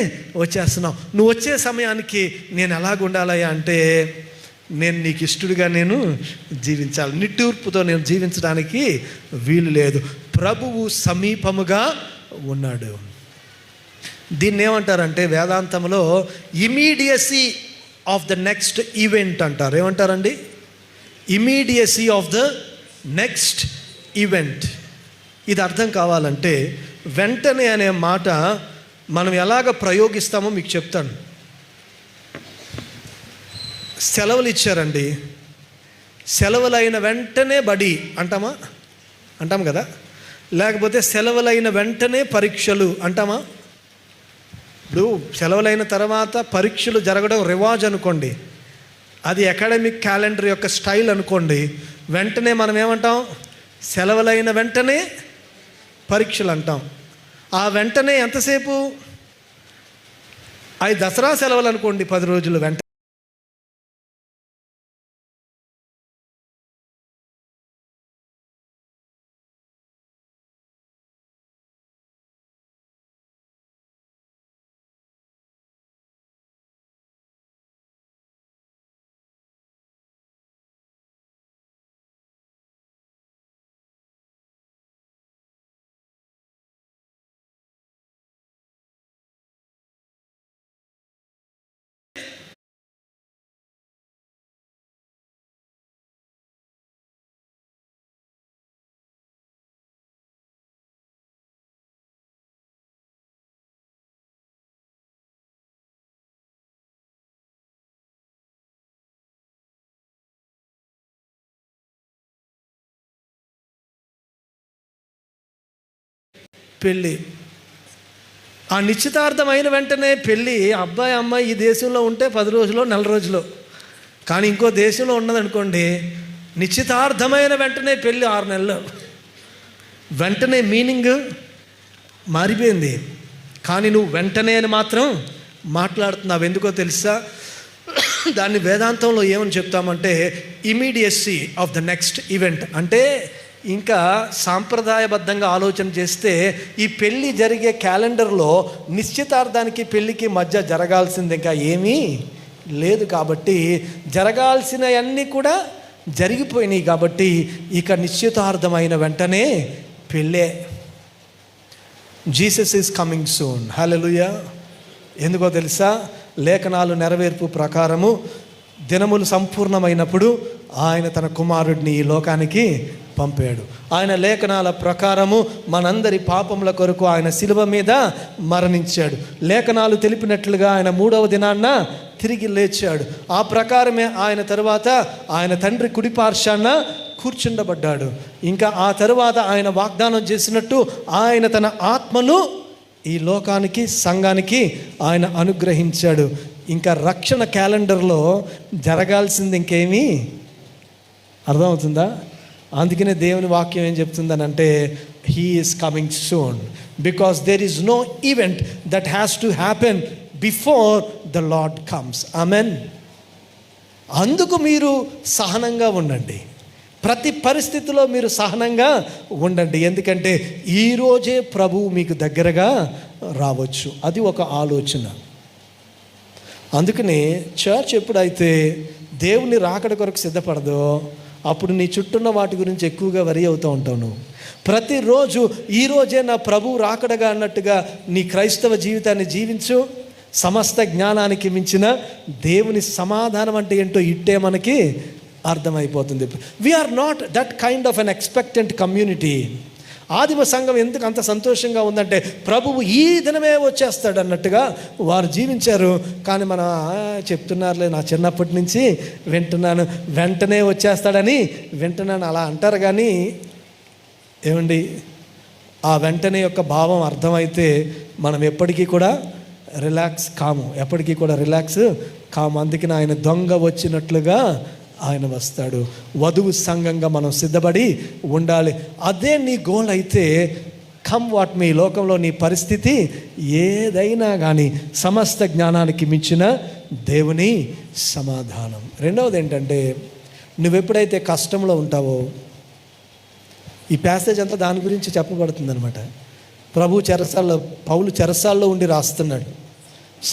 వచ్చేస్తున్నావు, నువ్వు వచ్చే సమయానికి నేను ఎలాగుండాలయ్యా అంటే, నేను నీకు ఇష్టడుగా నేను జీవించాలి, నిట్టూర్పుతో నేను జీవించడానికి వీలు లేదు. ప్రభువు సమీపముగా ఉన్నాడు. దీన్ని ఏమంటారంటే వేదాంతంలో ఇమీడియసీ ఆఫ్ ద నెక్స్ట్ ఈవెంట్ అంటారు. ఏమంటారండి? ఇమీడియసీ ఆఫ్ ద నెక్స్ట్ ఈవెంట్. ఇది అర్థం కావాలంటే వెంటనే అనే మాట మనం ఎలాగ ప్రయోగిస్తామో మీకు చెప్తాను. సెలవులు ఇచ్చారండి, సెలవులైన వెంటనే బడి అంటామా? అంటాం కదా. లేకపోతే సెలవులైన వెంటనే పరీక్షలు అంటామా? ఇప్పుడు సెలవులైన తర్వాత పరీక్షలు జరగడం రివాజ్ అనుకోండి, అది అకాడమిక్ క్యాలెండర్ యొక్క స్టైల్ అనుకోండి. వెంటనే మనం ఏమంటాం? సెలవులైన వెంటనే పరీక్షలు అంటాం. ఆ వెంటనే ఎంతసేపు? అవి దసరా సెలవులు అనుకోండి, 10 రోజులు వెంట. పెళ్ళి, ఆ నిశ్చితార్థం అయిన వెంటనే పెళ్ళి. అబ్బాయి అమ్మాయి ఈ దేశంలో ఉంటే 10 రోజులు, నెల రోజులు, కానీ ఇంకో దేశంలో ఉన్నదనుకోండి, నిశ్చితార్థమైన వెంటనే పెళ్ళి 6 నెలలు, వెంటనే మీనింగ్ మారిపోయింది. కానీ నువ్వు వెంటనే అని మాత్రం మాట్లాడుతున్నావు. ఎందుకో తెలుసా? దాన్ని వేదాంతంలో ఏమని చెప్తామంటే ఇమీడియసీ ఆఫ్ ద నెక్స్ట్ ఈవెంట్. అంటే ఇంకా సాంప్రదాయబద్ధంగా ఆలోచన చేస్తే ఈ పెళ్ళి జరిగే క్యాలెండర్లో నిశ్చితార్థానికి పెళ్ళికి మధ్య జరగాల్సింది ఇంకా ఏమీ లేదు. కాబట్టి జరగాల్సినవన్నీ కూడా జరిగిపోయినాయి. కాబట్టి ఇక నిశ్చితార్థమైన వెంటనే పెళ్ళే. Jesus is coming soon. Hallelujah. ఎందుకో తెలుసా? లేఖనాలు నెరవేర్పు ప్రకారము దినములు సంపూర్ణమైనప్పుడు ఆయన తన కుమారుడిని ఈ లోకానికి పంపాడు. ఆయన లేఖనాల ప్రకారము మనందరి పాపముల కొరకు ఆయన శిలువ మీద మరణించాడు. లేఖనాలు తెలిపినట్లుగా ఆయన 3వ దినాన్న తిరిగి లేచాడు. ఆ ప్రకారమే ఆయన తరువాత ఆయన తండ్రి కుడిపార్శ్వాన కూర్చుండబడ్డాడు. ఇంకా ఆ తరువాత ఆయన వాగ్దానం చేసినట్టు ఆయన తన ఆత్మను ఈ లోకానికి, సంఘానికి ఆయన అనుగ్రహించాడు. ఇంకా రక్షణ క్యాలెండర్లో జరగాల్సింది ఇంకేమీ అర్థమవుతుందా? అందుకనే దేవుని వాక్యం ఏం చెప్తుందనంటే he is coming soon because there is no event that has to happen before the Lord comes. Amen. అందుకు మీరు సహనంగా ఉండండి. ప్రతి పరిస్థితిలో మీరు సహనంగా ఉండండి. ఎందుకంటే ఈరోజే ప్రభువు మీకు దగ్గరగా రావచ్చు. అది ఒక ఆలోచన. అందుకనే చర్చ్ ఎప్పుడైతే దేవుని రాకడ కొరకు సిద్ధపడదో అప్పుడు నీ చుట్టూన్న వాటి గురించి ఎక్కువగా వరి అవుతూ ఉంటావు నువ్వు. ప్రతిరోజు ఈరోజే నా ప్రభువు రాకడగా అన్నట్టుగా నీ క్రైస్తవ జీవితాన్ని జీవించు. సమస్త జ్ఞానానికి మించిన దేవుని సమాధానం అంటే ఏంటో ఇట్టే మనకి అర్థమైపోతుంది. We're not that kind of an expectant community. ఆదిమ సంఘం ఎందుకు అంత సంతోషంగా ఉందంటే ప్రభువు ఈ దినమే వచ్చేస్తాడు అన్నట్టుగా వారు జీవించారు. కానీ మన చెప్తున్నారులే, నా చిన్నప్పటి నుంచి వింటున్నాను, వెంటనే వచ్చేస్తాడని వింటున్నాను అలా అంటారు. కానీ ఏమండి, ఆ వెంటనే యొక్క భావం అర్థమైతే మనం ఎప్పటికీ కూడా రిలాక్స్ కాము, ఎప్పటికీ కూడా రిలాక్స్ కాము. అందుకని ఆయన దొంగ వచ్చినట్లుగా ఆయన వస్తాడు. వధువు సంఘంగా మనం సిద్ధపడి ఉండాలి. అదే నీ గోల్ అయితే కమ్ వాట్ మీ లోకంలో నీ పరిస్థితి ఏదైనా కానీ సమస్త జ్ఞానానికి మించిన దేవుని సమాధానం. రెండవది ఏంటంటే నువ్వెప్పుడైతే కష్టంలో ఉంటావో, ఈ ప్యాసేజ్ అంతా దాని గురించి చెప్పబడుతుంది అనమాట. ప్రభు చెరసాల్లో, పౌలు చెరసాల్లో ఉండి రాస్తున్నాడు.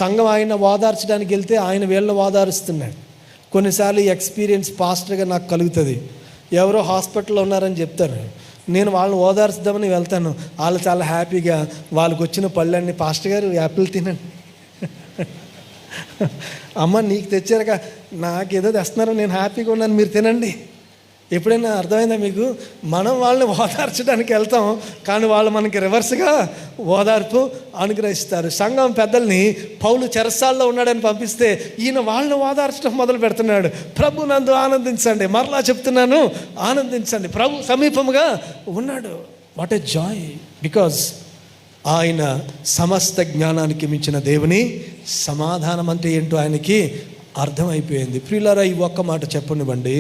సంఘం ఆయన ఓదార్చడానికి వెళ్తే ఆయన వీళ్ళని ఓదారుస్తున్నాడు. కొన్నిసార్లు ఈ ఎక్స్పీరియన్స్ పాస్టర్గా నాకు కలుగుతుంది. ఎవరో హాస్పిటల్లో ఉన్నారని చెప్తారు, నేను వాళ్ళని ఓదార్చుదామని వెళ్తాను. వాళ్ళు చాలా హ్యాపీగా వాళ్ళకి వచ్చిన పళ్ళన్నీ, పాస్టర్ గారు యాపిల్ తినండి, అమ్మ నీకు తెచ్చారుగా, నాకేదో తెస్తున్నారు, నేను హ్యాపీగా ఉన్నాను, మీరు తినండి. ఎప్పుడైనా అర్థమైందా మీకు? మనం వాళ్ళని ఓదార్చడానికి వెళ్తాం, కానీ వాళ్ళు మనకి రివర్స్గా ఓదార్పు అనుగ్రహిస్తారు. సంఘం పెద్దల్ని పౌలు చెరసాల్లో ఉన్నాడని పంపిస్తే ఈయన వాళ్ళని ఓదార్చడం మొదలు పెడుతున్నాడు. ప్రభు నందు ఆనందించండి, మరలా చెప్తున్నాను ఆనందించండి, ప్రభు సమీపముగా ఉన్నాడు. What a joy! బికాజ్ ఆయన సమస్త జ్ఞానానికి మించిన దేవుని సమాధానం అంటే ఏంటో ఆయనకి అర్థమైపోయింది. ప్రియులారా, ఈ ఒక్క మాట చెప్పనివ్వండి.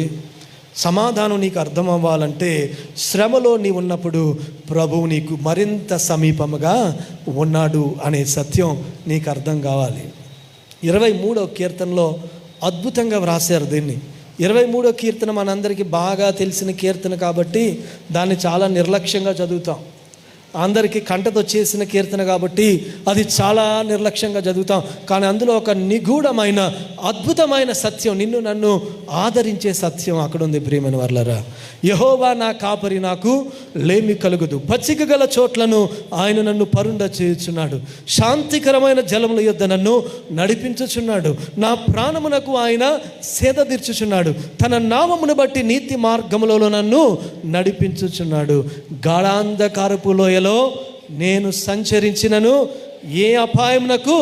సమాధానం నీకు అర్థం అవ్వాలంటే శ్రమలో నీ ఉన్నప్పుడు ప్రభువు నీకు మరింత సమీపముగా ఉన్నాడు అనే సత్యం నీకు అర్థం కావాలి. 23వ కీర్తనలో అద్భుతంగా వ్రాసారు దీన్ని. 23వ కీర్తన మనందరికీ బాగా తెలిసిన కీర్తన కాబట్టి దాన్ని చాలా నిర్లక్ష్యంగా చదువుతాం. అందరికీ కంటతొచ్చేసిన కీర్తన కాబట్టి అది చాలా నిర్లక్ష్యంగా చదువుతాం. కానీ అందులో ఒక నిగూఢమైన అద్భుతమైన సత్యం, నిన్ను నన్ను ఆదరించే సత్యం అక్కడ ఉంది. ప్రియమైన వర్లరా, యెహోవా నా కాపరి, నాకు లేమి కలుగదు. పచ్చిక గల చోట్లను ఆయన నన్ను పరుండ చేయుచున్నాడు. శాంతికరమైన జలముల యొద్ద నన్ను నడిపించుచున్నాడు. నా ప్రాణమునకు ఆయన సేద తీర్చుచున్నాడు. తన నామమును బట్టి నీతి మార్గములలో నన్ను నడిపించుచున్నాడు. గాఢాంధకారపు లోయలో నేను సంచరించినను ఏ అపాయమునకు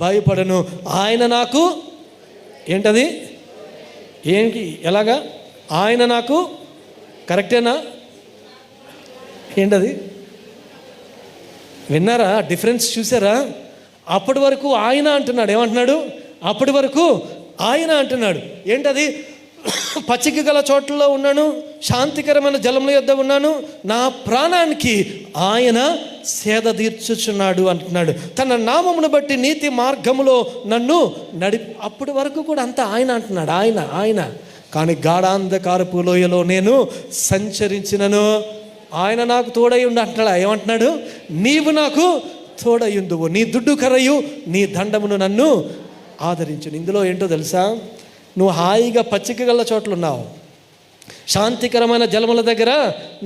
భయపడను. ఆయన నాకు ఏంటది, ఏంటి, ఎలాగా? ఆయన నాకు కరెక్టేనా? ఏంటది? విన్నారా? డిఫరెన్స్ చూసారా? అప్పటి వరకు ఆయన అంటున్నాడు. ఏమంటున్నాడు? అప్పటి వరకు ఆయన అంటున్నాడు ఏంటది? పచ్చిక గల చోట్లలో ఉన్నాను, శాంతికరమైన జలముల యొద్ద ఉన్నాను, నా ప్రాణానికి ఆయన సేద తీర్చుచున్నాడు అంటున్నాడు. తన నామమును బట్టి నీతి మార్గములో నన్ను అప్పటి వరకు కూడా అంతా ఆయన అంటున్నాడు, ఆయన. కానీ గాఢాంధకారపు లోయలో నేను సంచరించినను, ఆయన నాకు తోడై ఉండి అంటున్నాడు. ఏమంటున్నాడు? నీవు నాకు తోడయుందువు, నీ దుడ్డు కరయు నీ దండమును నన్ను ఆదరించును. ఇందులో ఏంటో తెలుసా? నువ్వు హాయిగా పచ్చిక గల చోట్ల ఉన్నావు, శాంతికరమైన జలముల దగ్గర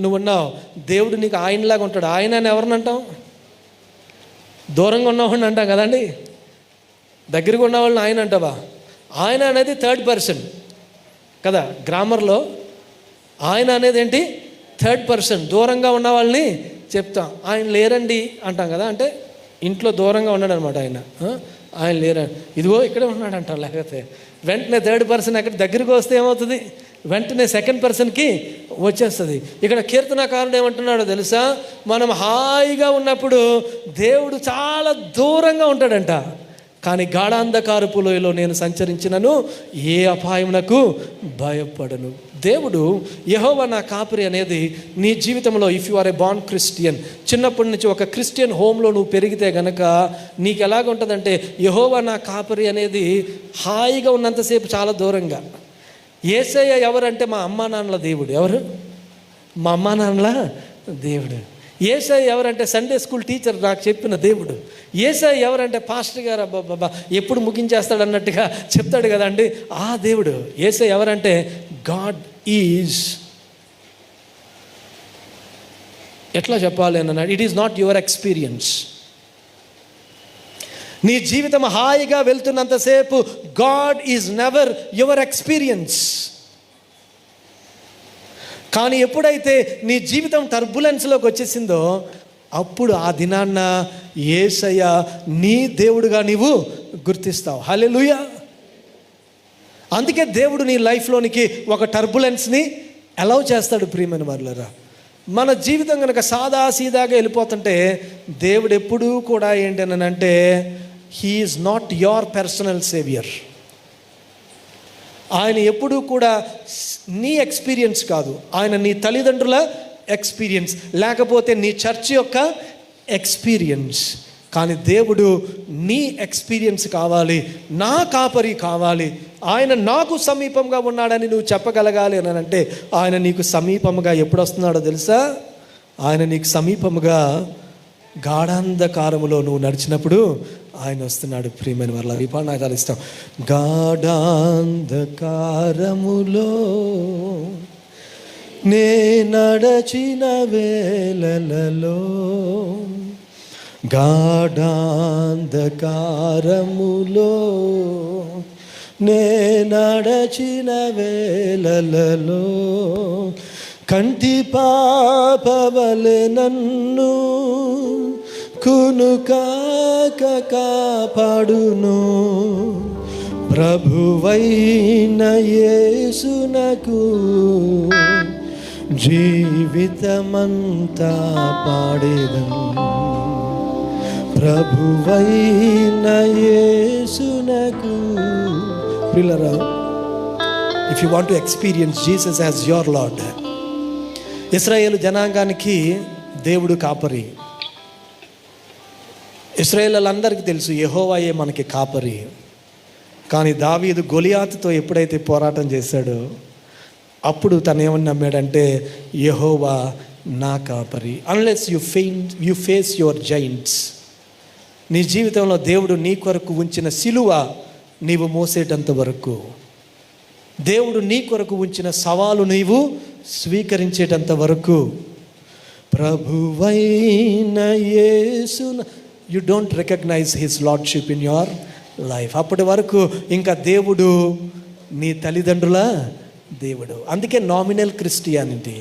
నువ్వు ఉన్నావు. దేవుడు నీకు ఆయనలాగా ఉంటాడు. ఆయన అని ఎవరిని అంటాం? దూరంగా ఉన్నవాడిని అంటాం కదండి. దగ్గరగా ఉన్నవాళ్ళని ఆయన అంటావా? ఆయన అనేది థర్డ్ పర్సన్ కదా. గ్రామర్లో ఆయన అనేది ఏంటి? Third person. దూరంగా ఉన్న వాళ్ళని చెప్తాం, ఆయన లేరండి అంటాం కదా. అంటే ఇంట్లో దూరంగా ఉన్నాడు అనమాట ఆయన లేరండి, ఇదిగో ఇక్కడే ఉన్నాడు అంటాం. లేకపోతే వెంటనే థర్డ్ పర్సన్ ఎక్కడ దగ్గరికి వస్తే ఏమవుతుంది? వెంటనే సెకండ్ పర్సన్కి వచ్చేస్తుంది. ఇక్కడ కీర్తనకారుడు ఏమంటున్నాడో తెలుసా? మనం హాయిగా ఉన్నప్పుడు దేవుడు చాలా దూరంగా ఉంటాడంట. కానీ గాఢాంధకారపు లోయలో నేను సంచరించినను, ఏ అపాయమునకు భయపడను. దేవుడు యెహోవా నా కాపరి అనేది నీ జీవితంలో, if you are a born Christian, చిన్నప్పటి నుంచి ఒక క్రిస్టియన్ హోమ్లో నువ్వు పెరిగితే గనక నీకు ఎలాగుంటుందంటే, యెహోవా నా కాపరి అనేది హాయిగా ఉన్నంతసేపు చాలా దూరంగా. యేసయ్య ఎవరంటే మా అమ్మా నాన్నల దేవుడు. ఎవరు? మా అమ్మా నాన్నల దేవుడు. యేసయ్య ఎవరంటే సండే స్కూల్ టీచర్ నాకు చెప్పిన దేవుడు. యేసయ్య ఎవరంటే పాస్టర్ గారు అబ్బాబ్బా ఎప్పుడు ముగించేస్తాడు అన్నట్టుగా చెప్తాడు కదండి, ఆ దేవుడు. యేసయ్య ఎవరంటే గాడ్ ఈజ్, ఎట్లా చెప్పాలి అన్నాడు, it is not your experience. నీ జీవితం హాయిగా వెళ్తున్నంతసేపు God is never your experience. కానీ ఎప్పుడైతే నీ జీవితం టర్బులెన్స్లోకి వచ్చేసిందో అప్పుడు ఆ దినాన్న యేసయ్య నీ దేవుడుగా నీవు గుర్తిస్తావు. హల్లెలూయా. అందుకే దేవుడు నీ లైఫ్లోనికి ఒక టర్బులెన్స్ని అలౌ చేస్తాడు. ప్రియమైన వారులారా, మన జీవితం కనుక సాదా సీదాగా వెళ్ళిపోతుంటే దేవుడు ఎప్పుడూ కూడా ఏంటనంటే, he is not your personal saviour. ఆయన ఎప్పుడూ కూడా నీ ఎక్స్పీరియన్స్ కాదు, ఆయన నీ తల్లిదండ్రుల ఎక్స్పీరియన్స్, లేకపోతే నీ చర్చ్ యొక్క ఎక్స్పీరియన్స్. కానీ దేవుడు నీ ఎక్స్పీరియన్స్ కావాలి, నా కాపరి కావాలి, ఆయన నాకు సమీపంగా ఉన్నాడని నువ్వు చెప్పగలగాలి అని అంటే, ఆయన నీకు సమీపముగా ఎప్పుడు వస్తున్నాడో తెలుసా? ఆయన నీకు సమీపముగా గాఢాంధకారములో నువ్వు నడిచినప్పుడు ఆయన వస్తున్నాడు. ప్రియమైన వాళ్ళ ఈ పాట నాకు చాలా ఇష్టం. గాఢాంధకారములో నే నడచిన వేళలలో, గాఢాంధకారములో నే నడచిన వేళలలో, కంటి పాపవలె నన్ను కునుకాక కాపాడును, ప్రభువైన యేసునకు జీవితమంతా పాడేదను, ప్రభువైన యేసునకు. ప్రియులారా, if you want to experience Jesus as your lord. ఇశ్రాయేలు జనాంగానికి దేవుడు కాపరి. ఇశ్రాయేలులందరికీ తెలుసు యెహోవాయే మనకి కాపరి. కానీ దావీదు గొలియాతుతో ఎప్పుడైతే పోరాటం చేశాడో అప్పుడు తను ఏమని నమ్మాడంటే, యెహోవా నా కాపరి. Unless you face your Giants. నీ జీవితంలో దేవుడు నీ కొరకు ఉంచిన సిలువ నీవు మోసేటంత వరకు, దేవుడు నీ కొరకు ఉంచిన సవాలు నీవు స్వీకరించేటంత వరకు, ప్రభువైన యేసున you don't recognize his lordship in your life. అప్పటి వరకు ఇంకా దేవుడు నీ తల్లిదండ్రుల దేవుడు. అందుకే nominal Christianity.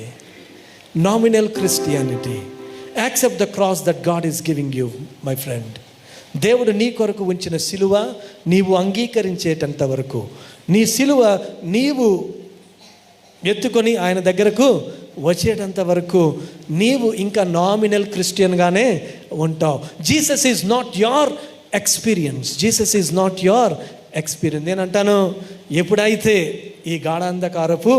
Accept the cross that God is giving you my friend. దేవుడు నీ కొరకు ఉంచిన సిలువ నీవు అంగీకరించేటంత వరకు, నీ సిలువ నీవు ఎత్తుకొని ఆయన దగ్గరకు వచ్చేటంత వరకు నీవు ఇంకా నామినల్ క్రిస్టియన్గానే ఉంటావు. Jesus is not your experience, Jesus is not your experience. నేను అంటాను, ఎప్పుడైతే ఈ గాఢాంధకారపు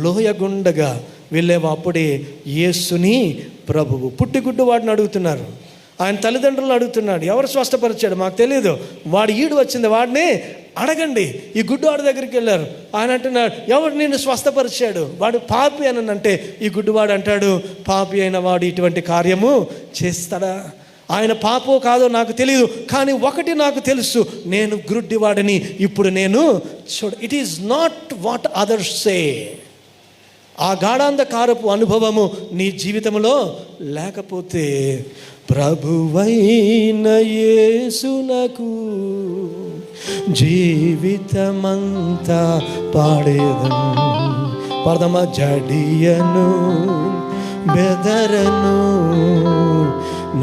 లోయ గుండగా వెళ్ళేవో అప్పుడే యేసుని ప్రభువు. పుట్టిగుడ్డు వాడిని అడుగుతున్నారు, ఆయన తల్లిదండ్రులు అడుగుతున్నాడు, ఎవరు స్వస్థపరిచాడు మాకు తెలియదు, వాడు ఈడు వచ్చింది, వాడిని అడగండి. ఈ గుడ్డివాడి దగ్గరికి వెళ్ళారు, ఆయన అంటున్నాడు, ఎవరు నిన్ను స్వస్థపరిచాడు? వాడు పాపి అని అంటే ఈ గుడ్డివాడు అంటాడు, పాపి అయిన వాడు ఇటువంటి కార్యము చేస్తాడా? ఆయన పాపో కాదో నాకు తెలియదు, కానీ ఒకటి నాకు తెలుసు, నేను గుడ్డివాడిని, ఇప్పుడు నేను it is not what others సే. ఆ గాఢాంధకారపు అనుభవము నీ జీవితంలో లేకపోతే ప్రభువైన యేసునకు జీవితమంతా పాడేదను. పరదమ జడియను బెదరను,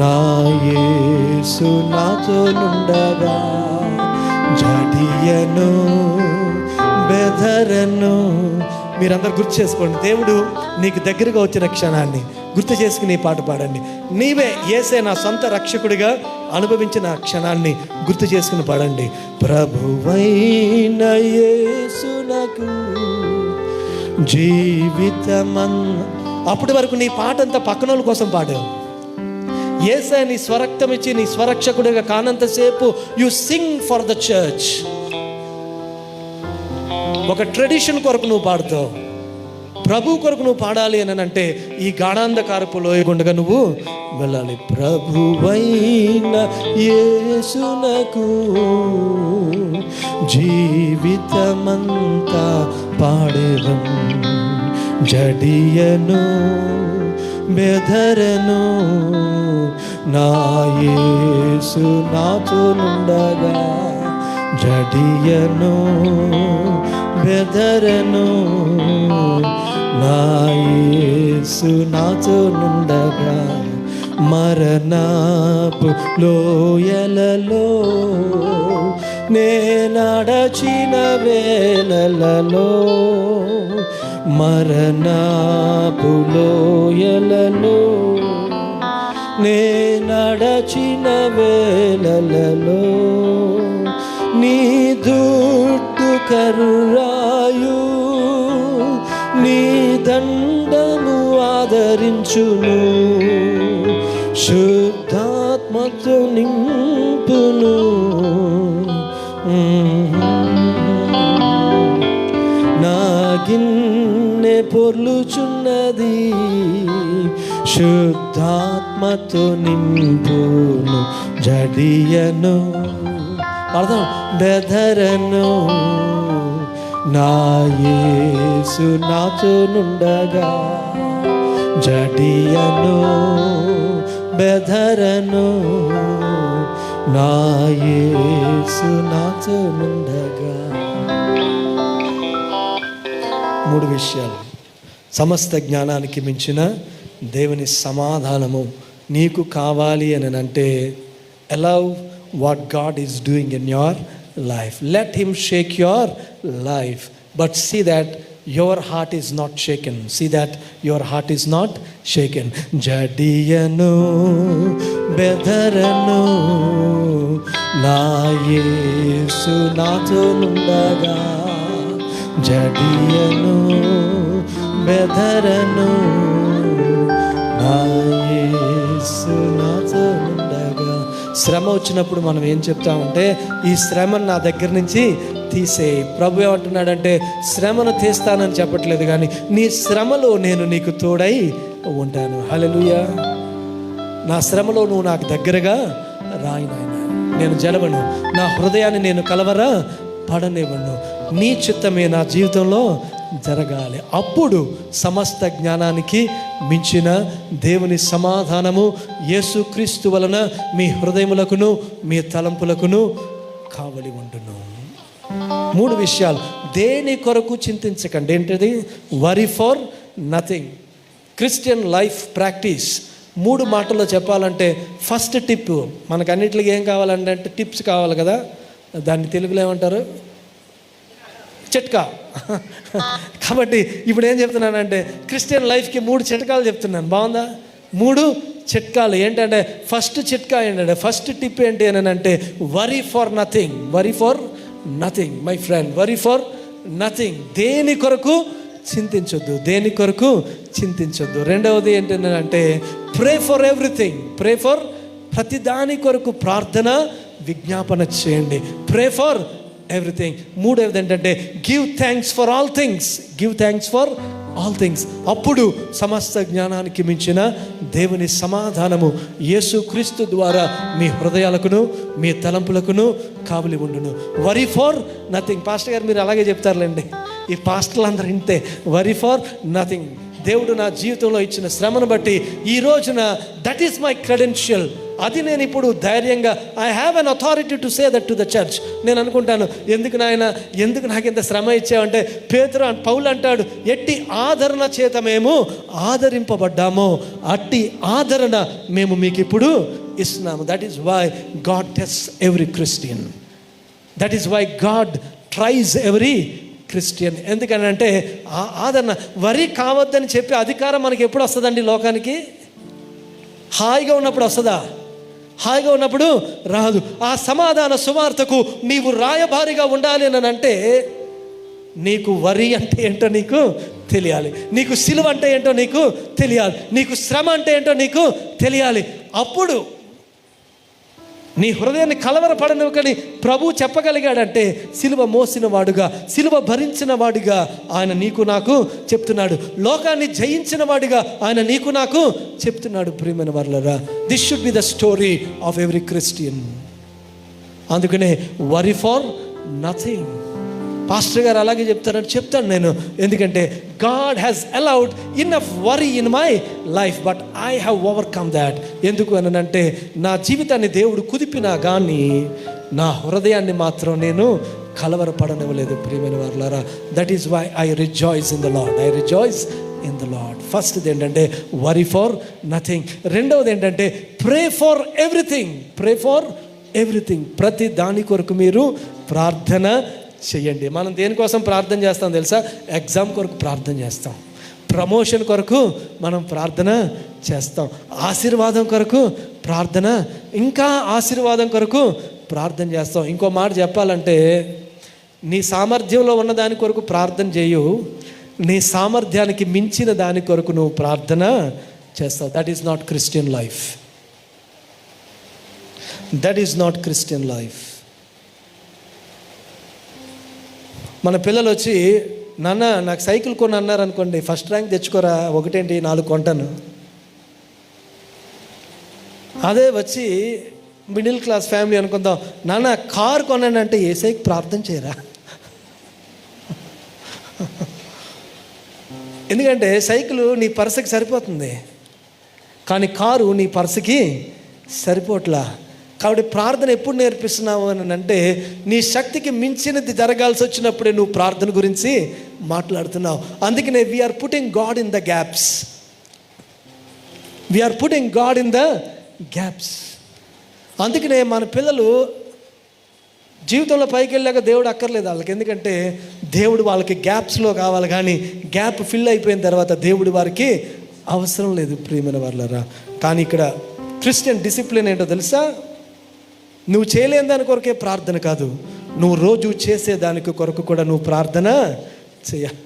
నా యేసు నాతో నుండగా. జడియను బెదరను. మీరందరూ గుర్తు చేసుకోండి, దేవుడు నీకు దగ్గరగా వచ్చిన క్షణాన్ని గుర్తు చేసుకుని పాట పాడండి. నీవే యేసే నా సొంత రక్షకుడిగా అనుభవించిన క్షణాన్ని గుర్తు చేసుకుని పాడండి. ప్రభువైన యేసునకు అప్పటి వరకు నీ పాట అంతా పక్కన వాళ్ళ కోసం పాడావు. యేసే నీ స్వరక్తం ఇచ్చి నీ స్వరక్షకుడిగా కానంతసేపు you sing for the church. ఒక ట్రెడిషన్ కొరకు నువ్వు పాడుతావు, ప్రభు కొరకు నువ్వు పాడాలి అని అంటే ఈ గాఢాంధకారపు లోయ గుండగా నువ్వు వెళ్ళాలి. ప్రభువైన యేసునకు జీవితమంతా పాడేదను. జడియను బెదరను, నా యేసు నాతో నుండగా. జడియను బెదరను, నా యేసు నాతో నుండగా. మరణపు లోయలలో నే నడచిన వేళలలో, మరణపు లోయలలో నే నడచిన వేళలలో, నీ దుడ్డు కర్రాయు నీ దండము ఆదరించును, శుద్ధాత్మతో నింపును. నా గిన్నె పొర్లుచున్నది, శుద్ధాత్మతో నింపును. జడియను అర్థం బెదరను, నా యేసు నాతో నుండగా. జడియను బెదరను, నా యేసు నాతో నుండగా. 3 విషయాలు. సమస్త జ్ఞానానికి మించిన దేవుని సమాధానము నీకు కావాలి అని అంటే allow what God is doing in your life. Let him shake your life, but see that your heart is not shaken. See that your heart is not shaken. Jadiyanu bederanu, na Yesu nato nundaga. Jadiyanu bederanu, na Yesu nato nundaga. శ్రమ వచ్చినప్పుడు మనం ఏం చెప్తామంటే, ఈ శ్రమను నా దగ్గర నుంచి తీసేయి. ప్రభు ఏమంటున్నాడంటే, శ్రమను తీస్తానని చెప్పట్లేదు, కానీ నీ శ్రమలో నేను నీకు తోడై ఉంటాను. హల్లెలూయా. నా శ్రమలో నువ్వు నాకు దగ్గరగా రాయి నాయనా. నేను జలవను, నా హృదయాన్ని నేను కలవరా పడనివ్వను. నీ చిత్తమే నా జీవితంలో జరగాలి. అప్పుడు సమస్త జ్ఞానానికి మించిన దేవుని సమాధానము యేసుక్రీస్తు వలన మీ హృదయములకును మీ తలంపులకును కావలి ఉండును. 3 విషయాలు. దేని కొరకు చింతించకండి. ఏంటిది? Worry for nothing. Christian life practice. 3 మాటల్లో చెప్పాలంటే, ఫస్ట్ టిప్, మనకు అన్నింటికి ఏం కావాలంటే టిప్స్ కావాలి కదా, దాన్ని తెలుగులో ఏమంటారు? చిట్కా. కాబట్టి ఇప్పుడు ఏం చెప్తున్నానంటే, క్రిస్టియన్ లైఫ్కి 3 చిట్కాలు చెప్తున్నాను. బాగుందా? 3 చిట్కాలు ఏంటంటే, ఫస్ట్ చిట్కా ఏంటంటే, ఫస్ట్ టిప్ ఏంటి అని అంటే, worry for nothing. Worry for nothing my friend, worry for nothing. దేని కొరకు చింతించొద్దు, దేని కొరకు చింతించొద్దు. రెండవది ఏంటంటే pray for everything. Pray for ప్రతి దాని కొరకు ప్రార్థన విజ్ఞాపన చేయండి. ప్రే ఫర్ ఎవ్రీథింగ్. మూడవది ఏంటంటే give thanks for all things. Give thanks for all things. అప్పుడు సమస్త జ్ఞానానికి మించిన దేవుని సమాధానము యేసుక్రీస్తు ద్వారా మీ హృదయాలకును మీ తలంపులకును కావలి ఉండును. Worry for nothing. పాస్టర్ గారు మీరు అలాగే చెప్తారులేండి, ఈ పాస్టర్లు అందరూ ఇంతే. Worry for nothing. దేవుడు నా జీవితంలో ఇచ్చిన శ్రమను బట్టి ఈ రోజున దట్ ఈస్ మై క్రెడెన్షియల్. అది నేను ఇప్పుడు ధైర్యంగా I have an authority to say that to the church. నేను అనుకుంటాను, ఎందుకు నాయన, ఎందుకు నాకు ఇంత శ్రమ ఇచ్చావంటే, పౌలు అంటాడు, ఎట్టి ఆదరణ చేత మేము ఆదరింపబడ్డామో అట్టి ఆదరణ మేము మీకు ఇప్పుడు ఇస్తున్నాము. That is why God tests every Christian. That is why God tries every Christian. ఎందుకనంటే ఆదరణ. వరి కావద్దని చెప్పే అధికారం మనకి ఎప్పుడు వస్తుందండి లోకానికి? హాయిగా ఉన్నప్పుడు వస్తుందా? హాయిగా ఉన్నప్పుడు రాదు. ఆ సమాధాన సువార్తకు నీవు రాయబారిగా ఉండాలి అని అంటే నీకు వరి అంటే ఏంటో నీకు తెలియాలి, నీకు సిలువ అంటే ఏంటో నీకు తెలియాలి, నీకు శ్రమ అంటే ఏంటో నీకు తెలియాలి. అప్పుడు నీ హృదయాన్ని కలవరపడనివ్వకని ప్రభు చెప్పగలిగాడంటే సిలువ మోసిన వాడుగా, సిలువ భరించిన వాడిగా ఆయన నీకు నాకు చెప్తున్నాడు. లోకాన్ని జయించిన వాడిగా ఆయన నీకు నాకు చెప్తున్నాడు. ప్రియమైన వారలారా, this should be the story of every Christian. అందుకనే వరీ ఫర్ నథింగ్. పాస్టర్ గారు అలాగే చెప్తాను నేను. ఎందుకంటే God has allowed enough worry in my life but I have overcome that. ఎందుకు అని అంటే నా జీవితాన్ని దేవుడు కుదిపినా కానీ నా హృదయాన్ని మాత్రం నేను కలవరపడనివ్వలేదు. ప్రియమైన వారలారా, that is why I rejoice in the Lord. I rejoice in the Lord. ఫస్ట్ది ఏంటంటే వరీ ఫర్ నథింగ్. రెండవది ఏంటంటే pray for everything. Pray for everything. ప్రతి దాని కొరకు మీరు ప్రార్థన చెయ్యండి. మనం దేనికోసం ప్రార్థన చేస్తాం తెలుసా? ఎగ్జామ్ కొరకు ప్రార్థన చేస్తాం, ప్రమోషన్ కొరకు మనం ప్రార్థన చేస్తాం, ఆశీర్వాదం కొరకు ప్రార్థన, ఇంకా ఆశీర్వాదం కొరకు ప్రార్థన చేస్తాం. ఇంకో మాట చెప్పాలంటే, నీ సామర్థ్యంలో ఉన్న దాని కొరకు ప్రార్థన చేయు, నీ సామర్థ్యానికి మించిన దాని కొరకు నువ్వు ప్రార్థన చేస్తావు. That is not Christian life. That is not Christian life. మన పిల్లలు వచ్చి, నాన్న నాకు సైకిల్ కొని అన్నారు అనుకోండి, ఫస్ట్ ర్యాంక్ తెచ్చుకోరా, 1-4 కొంటాను. అదే వచ్చి మిడిల్ క్లాస్ ఫ్యామిలీ అనుకుందాం, నాన్న కారు కొన్నానంటే ఏసైకి ప్రార్థన చేయరా? ఎందుకంటే సైకిల్ నీ పర్సుకి సరిపోతుంది, కానీ కారు నీ పర్సుకి సరిపోట్లా. కాబట్టి ప్రార్థన ఎప్పుడు నేర్పిస్తున్నావు అని అంటే, నీ శక్తికి మించినది జరగాల్సి వచ్చినప్పుడే నువ్వు ప్రార్థన గురించి మాట్లాడుతున్నావు. అందుకనే we're putting God in the gaps. We're putting God in the gaps. అందుకనే మన పిల్లలు జీవితంలో పైకి వెళ్ళాక దేవుడు అక్కర్లేదు వాళ్ళకి. ఎందుకంటే దేవుడు వాళ్ళకి గ్యాప్స్లో కావాలి, కానీ గ్యాప్ ఫిల్ అయిపోయిన తర్వాత దేవుడు వారికి అవసరం లేదు. ప్రియమైన వాళ్ళరా, కానీ ఇక్కడ క్రిస్టియన్ డిసిప్లిన్ ఏంటో తెలుసా? నువ్వు చేయలేని దాని కొరకే ప్రార్థన కాదు, నువ్వు రోజు చేసేదానికి కొరకు కూడా నువ్వు ప్రార్థన చేయాలి.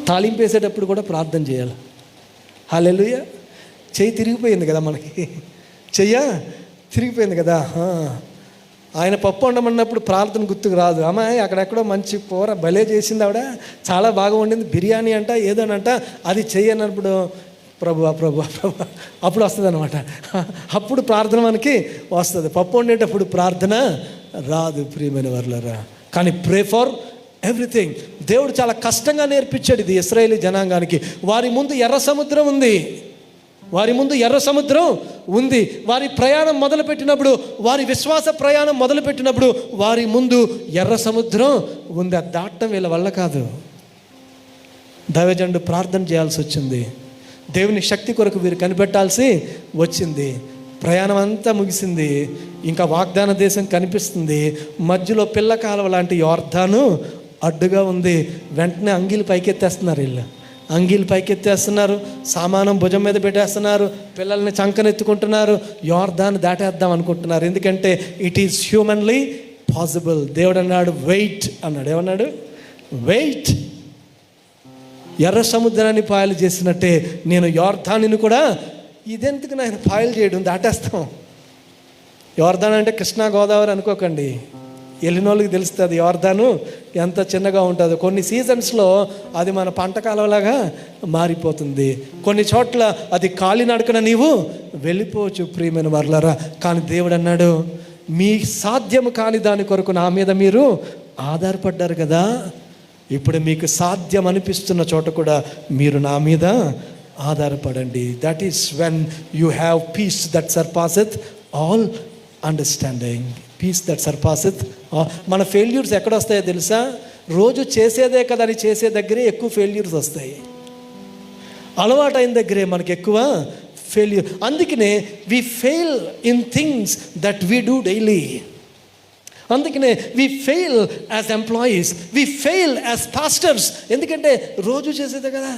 తాలింపు వేసేటప్పుడు కూడా ప్రార్థన చేయాలి. హల్లెలూయా. చెయ్యి తిరిగిపోయింది కదా, మనకి చెయ్య తిరిగిపోయింది కదా. ఆయన పప్పు వండమన్నప్పుడు ప్రార్థన గుర్తుకు రాదు. అమ్మాయి అక్కడెక్కడో మంచి కూర భలే చేసింది, ఆవిడ చాలా బాగా వండింది, బిర్యానీ అంట ఏదోనంట, అది చెయ్యనప్పుడు ప్రభు ప్రభు ప్రభు అప్పుడు వస్తుంది అనమాట. అప్పుడు ప్రార్థన మనకి వస్తుంది. పప్పు వండేటప్పుడు ప్రార్థన రాదు. ప్రియమైన వారలారా, కానీ ప్రే ఫర్ ఎవ్రీథింగ్. దేవుడు చాలా కష్టంగా నేర్పించాడు ఇది ఇశ్రాయేలీ జనాంగానికి. వారి ముందు ఎర్ర సముద్రం ఉంది, వారి ముందు ఎర్ర సముద్రం ఉంది. వారి ప్రయాణం మొదలుపెట్టినప్పుడు, వారి విశ్వాస ప్రయాణం మొదలుపెట్టినప్పుడు వారి ముందు ఎర్ర సముద్రం ఉంది. అది దాటడం వీళ్ళ వల్ల కాదు. దైవజనుడు ప్రార్థన చేయాల్సి వచ్చింది. దేవుని శక్తి కొరకు వీరు కనిపెట్టాల్సి వచ్చింది. ప్రయాణం అంతా ముగిసింది, ఇంకా వాగ్దాన దేశం కనిపిస్తుంది. మధ్యలో పిల్ల కాలువ లాంటి యోర్దాను అడ్డుగా ఉంది. వెంటనే అంగీలు పైకెత్తేస్తున్నారు. వీళ్ళు అంగీలు పైకెత్తేస్తున్నారు, సామానం భుజం మీద పెట్టేస్తున్నారు, పిల్లల్ని చంకనెత్తుకుంటున్నారు, యోర్దాను దాటేద్దాం అనుకుంటున్నారు. ఎందుకంటే ఇట్ ఈస్ హ్యూమన్లీ పాసిబుల్. దేవుడు అన్నాడు వెయిట్ అన్నాడు. ఏమన్నాడు? వెయిట్. ఎర్ర సముద్రాన్ని పాయలు చేసినట్టే నేను యోర్దానుని కూడా, ఇదెందుకు నాయన పాయలు చేయడం, దాటేస్తాం. యోర్దాన్ అంటే కృష్ణా గోదావరి అనుకోకండి, వెళ్ళిన వాళ్ళకి తెలుస్తుంది యోర్దాను ఎంత చిన్నగా ఉంటుందో. కొన్ని సీజన్స్లో అది మన పంట కాలంలాగా మారిపోతుంది. కొన్ని చోట్ల అది కాలినడకన నీవు వెళ్ళిపోవచ్చు ప్రియమైన వారలారా. కానీ దేవుడు అన్నాడు, మీ సాధ్యము కాని దాని కొరకు నా మీద మీరు ఆధారపడ్డారు కదా, ఇప్పుడు మీకు సాధ్యం అనిపిస్తున్న చోట కూడా మీరు నా మీద ఆధారపడండి. That is when you have peace that surpasseth all understanding. Peace that surpasseth. మన ఫెయిల్యూర్స్ ఎక్కడ వస్తాయో తెలుసా? రోజు చేసేదే కదా అని చేసే దగ్గరే ఎక్కువ ఫెయిల్యూర్స్ వస్తాయి. అలవాటైన దగ్గరే మనకి ఎక్కువ ఫెయిల్యూర్. అందుకనే we fail in things that we do daily. అందుకనే we fail as employees, we fail as pastors. ఎందుకంటే రోజు చేసేదే కదా,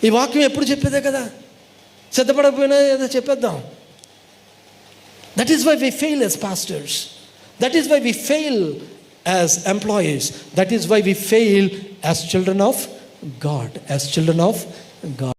ఈ వాక్యం ఎప్పుడు చెప్పేదే కదా, సిద్ధపడకపోయినా ఏదో చెప్పేద్దాం. That is why we fail as pastors. That is why we fail as employees. That is why we fail as children of God. As children of God.